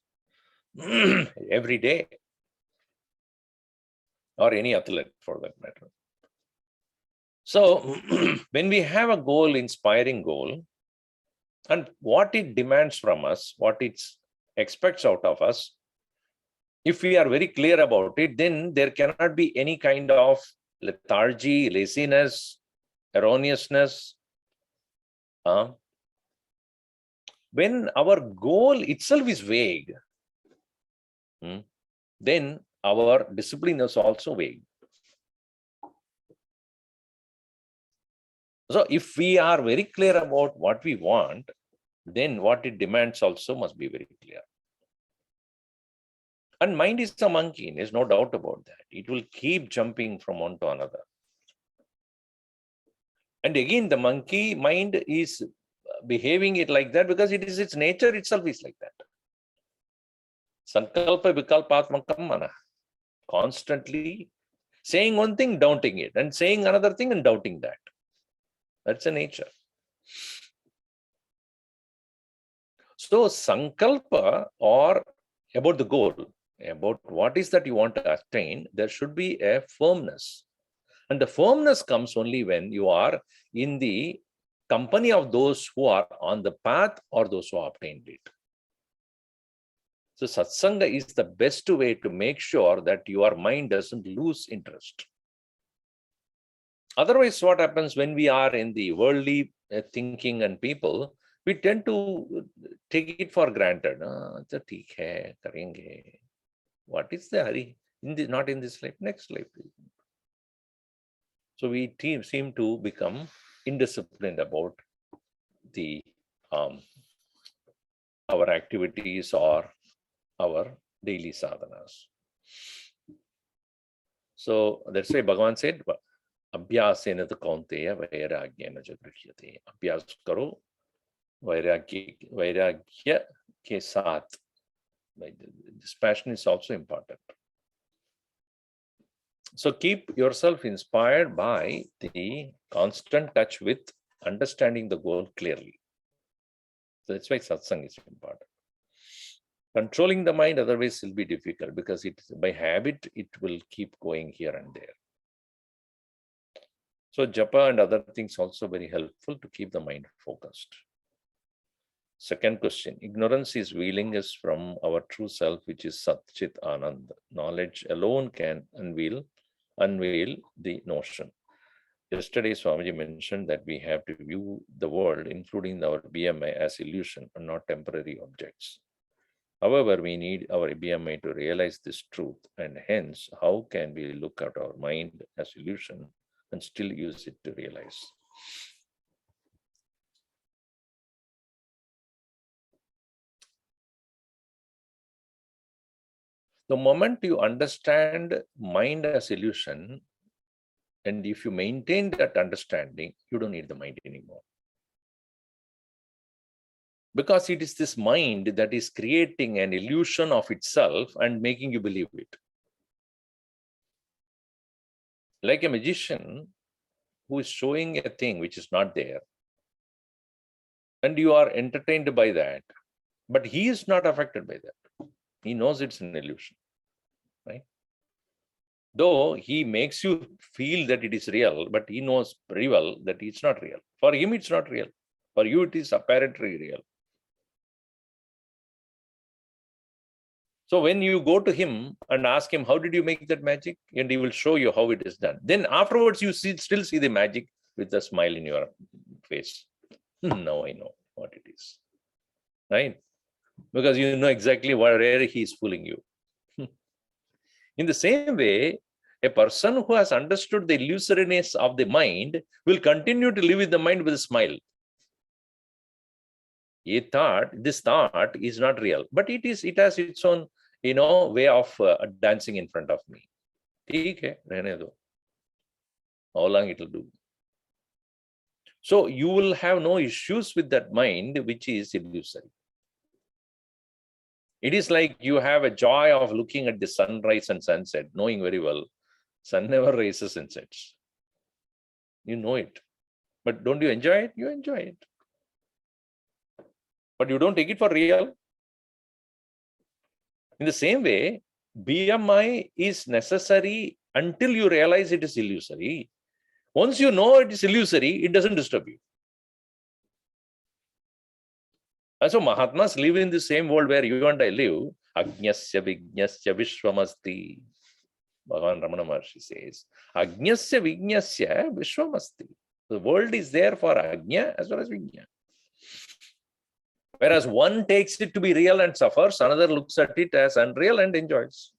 every day, or any athlete for that matter. So when we have a goal, inspiring goal, and what it demands from us, what it expects out of us, if we are very clear about it, then there cannot be any kind of lethargy, laziness, erroneousness. When our goal itself is vague, then our discipline is also vague. So if we are very clear about what we want, then what it demands also must be very clear. And mind is a monkey, there's no doubt about that. It will keep jumping from one to another. And again, the monkey mind is behaving it like that because it is its nature itself is like that. Sankalpa vikalpatmakam mana. Constantly saying one thing, doubting it, and saying another thing and doubting that. That's a nature. So sankalpa, or about the goal, about what is that you want to attain, there should be a firmness. And the firmness comes only when you are in the company of those who are on the path or those who have obtained it. So satsanga is the best way to make sure that your mind doesn't lose interest. Otherwise, what happens when we are in the worldly thinking and people, we tend to take it for granted. What is the hurry? Not in this life, next life. So we seem to become indisciplined about the our activities or our daily sadhanas. So that's why Bhagavan said, Abhyasena tu kaunteya vairagyena jagrihyate. Abhyas karo vairagya ke saath. This passion is also important. So keep yourself inspired by the constant touch with understanding the goal clearly. So that's why satsang is important. Controlling the mind otherwise will be difficult because by habit it will keep going here and there. So japa and other things also very helpful to keep the mind focused. Second question, ignorance is veiling us from our true self, which is Sat Chit Anand. Knowledge alone can unveil the notion. Yesterday, Swamiji mentioned that we have to view the world, including our BMI, as illusion and not temporary objects. However, we need our BMI to realize this truth, and hence, how can we look at our mind as illusion and still use it to realize? The moment you understand mind as illusion, and if you maintain that understanding, you don't need the mind anymore. Because it is this mind that is creating an illusion of itself and making you believe it. Like a magician who is showing a thing which is not there, and you are entertained by that, but he is not affected by that. He knows it's an illusion, right? Though he makes you feel that it is real, but he knows very well that it's not real. For him, it's not real. For you, it is apparently real. So when you go to him and ask him, how did you make that magic? And he will show you how it is done. Then afterwards, you still see the magic with a smile in your face. Now I know what it is, right? Because you know exactly where he is fooling you. In the same way, a person who has understood the illusoriness of the mind will continue to live with the mind with a smile. This thought is not real, but it has its own, way of dancing in front of me. Okay, how long it will do? So you will have no issues with that mind, which is illusory. It is like you have a joy of looking at the sunrise and sunset, knowing very well, sun never rises and sets. You know it. But don't you enjoy it? You enjoy it. But you don't take it for real. In the same way, BMI is necessary until you realize it is illusory. Once you know it is illusory, it doesn't disturb you. And so Mahatmas live in the same world where you and I live. Ajnasya Vijnasya Vishwamasti. Bhagavan Ramana Maharshi says, Ajnasya Vijnasya Vishwamasti. The world is there for Ajna as well as Vijna. Whereas one takes it to be real and suffers, another looks at it as unreal and enjoys.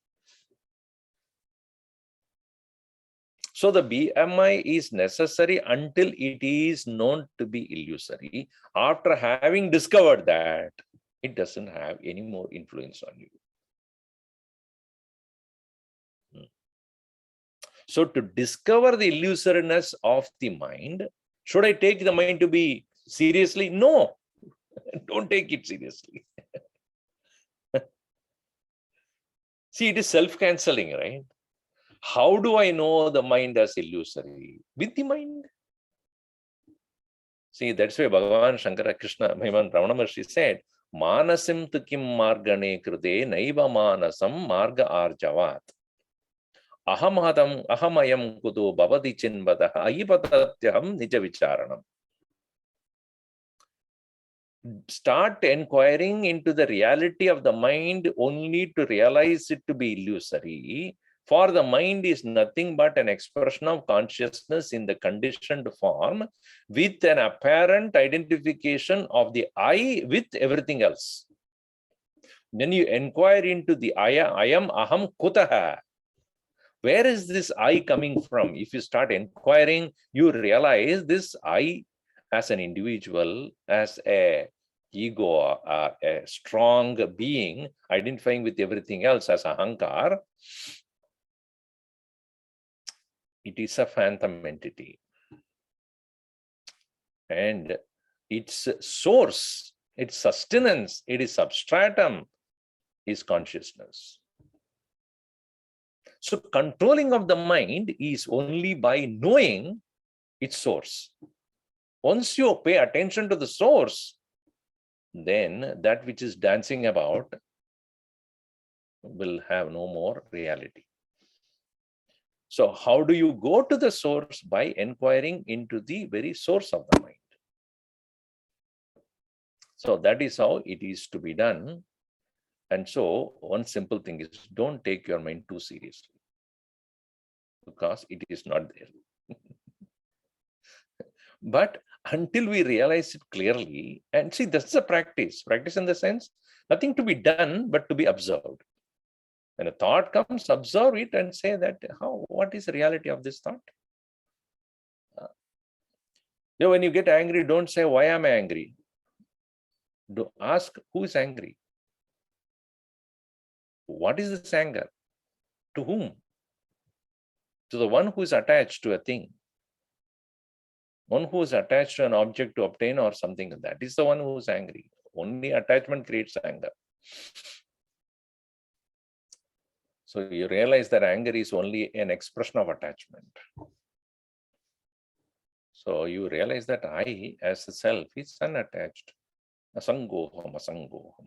So the BMI is necessary until it is known to be illusory. After having discovered that, it doesn't have any more influence on you. So to discover the illusoriness of the mind, should I take the mind to be seriously? No, don't take it seriously. See, it is self-cancelling, right? How do I know the mind as illusory? With the mind. See, that's why Bhagavan Shankara Krishna, Bhagavan Ramana Maharshi said, Manasim tu kim margane krude naiva manasam marga arjavat. Ahamayam kutu bhavati chinvadaha ayipatatyaham nija vicharanam. Start inquiring into the reality of the mind only to realize it to be illusory. For the mind is nothing but an expression of consciousness in the conditioned form with an apparent identification of the I with everything else. When you inquire into the I am aham kutaha, Where is this I coming from? If you start inquiring, you realize this I as an individual, as a ego, a strong being, identifying with everything else as a ahankar, it is a phantom entity. And its source, its sustenance, it is substratum, is consciousness. So controlling of the mind is only by knowing its source. Once you pay attention to the source, then that which is dancing about will have no more reality. So how do you go to the source? By inquiring into the very source of the mind. So that is how it is to be done. And so one simple thing is, don't take your mind too seriously, because it is not there. But until we realize it clearly, and see, that's a practice in the sense, nothing to be done, but to be observed. When a thought comes, observe it and say that, what is the reality of this thought? When you get angry, don't say, why am I angry? Ask, who is angry? What is this anger? To whom? To the one who is attached to a thing. One who is attached to an object to obtain or something like that is the one who is angry. Only attachment creates anger. So you realize that anger is only an expression of attachment. So you realize that I, as a self, is unattached. Asangoham, asangoham.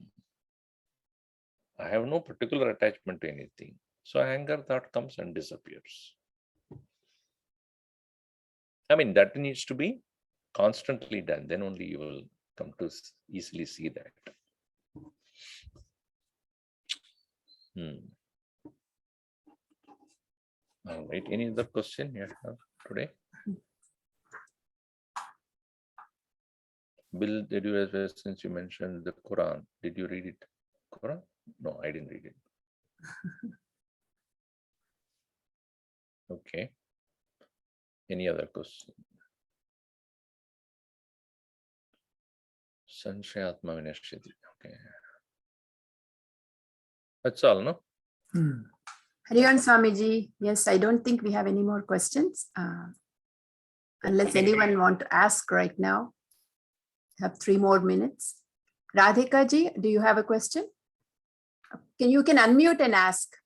I have no particular attachment to anything. So anger thought comes and disappears. I mean, that needs to be constantly done. Then only you will come to easily see that. All right. Any other question you have today? Bill, did you, since you mentioned the Quran, did you read it? Quran? No, I didn't read it. Okay. Any other question? Sanshayatma Vinashyati. Okay. That's all, no? Harion Swamiji. Yes, I don't think we have any more questions. Unless anyone want to ask right now. Have 3 more minutes. Radhika ji, do you have a question? You can unmute and ask.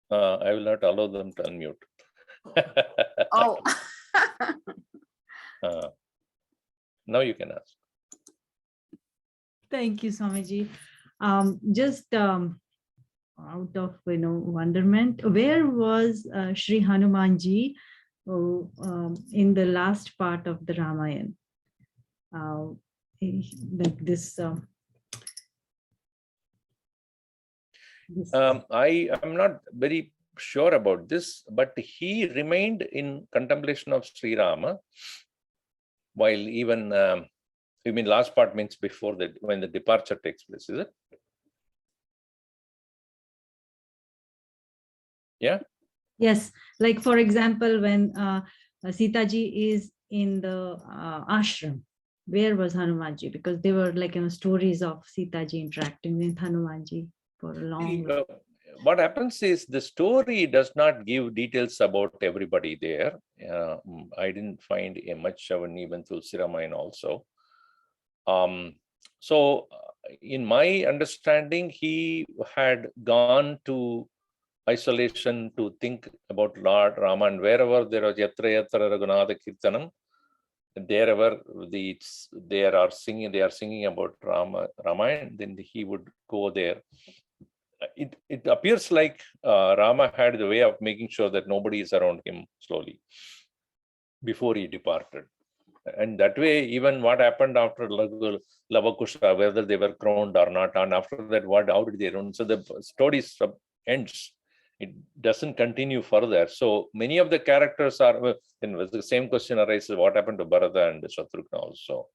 I will not allow them to unmute. Oh. Now you can ask. Thank you, Swamiji. Just out of wonderment, where was Sri Hanumanji in the last part of the Ramayana? Like this. I am not very sure about this, but he remained in contemplation of Sri Rama, while even, you mean last part means before that, when the departure takes place, is it? Yeah. Yes, like for example, when Sita ji is in the ashram, where was Hanumanji? Because they were like stories of Sita ji interacting with Hanumanji for a long. What happens is the story does not give details about everybody there. I didn't find much of an even Tulsi Ramayana also. So in my understanding, he had gone to isolation to think about Lord Rama, and wherever there was Yatra Yatra Raghunatha Kirtanam, wherever they are singing about Ramayana, then he would go there. It appears like Rama had the way of making sure that nobody is around him slowly before he departed. And that way, even what happened after Lavakusha, whether they were crowned or not, and after that, how did they run? So the story ends. It doesn't continue further. So many of the characters are, then the same question arises, what happened to Bharata and Shatrugna also?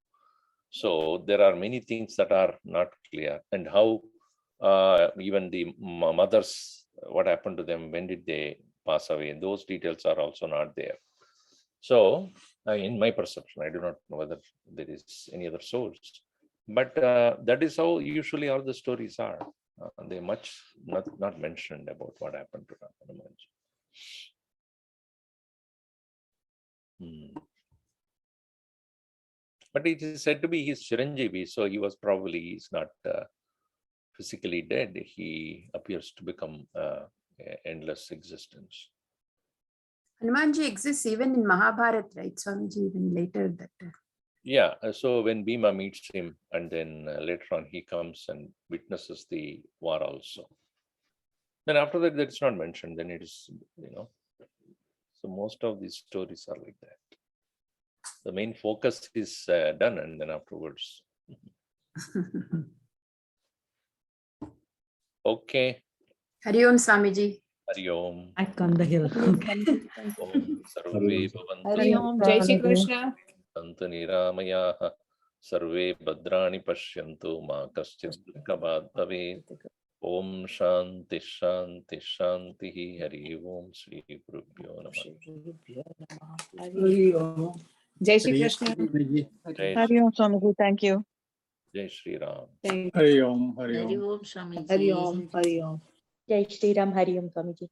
So there are many things that are not clear, and how even the mothers, what happened to them, when did they pass away, and those details are also not there. So in my perception, I do not know whether there is any other source, but that is how usually all the stories are. They much not mentioned about what happened to Hanumanji. But it is said to be his Chiranjeevi, so he was probably, he's not physically dead. He appears to become endless existence. Hanumanji exists even in Mahabharata, right, Swamiji, even later that. Yeah, so when Bhima meets him, and then later on he comes and witnesses the war also. Then after that, it's not mentioned. Then it is, so most of these stories are like that. The main focus is done, and then afterwards. Okay. Hari Om, Swamiji. Hari Om. Back on the hill. Om Sarve Bhavantu. Hari Om. Jai Shri Krishna. Santu Niramayaha. Sarve Bhadrani Pashyantu Ma Kaschit Dukhabhat Bhavet. Om Shanti Shanti Shanti. Hari Om Shri Gurubhyo Namah. Hari Om. Jai Shri Krishna. Hari Om, Swamiji. Thank you. Jai Shri Ram. Thank you. Hari Om, Hari Hari Om. Om, Swamiji. Hari Om. Hari Om. Jai Shri Ram, Hari Om, Swamiji.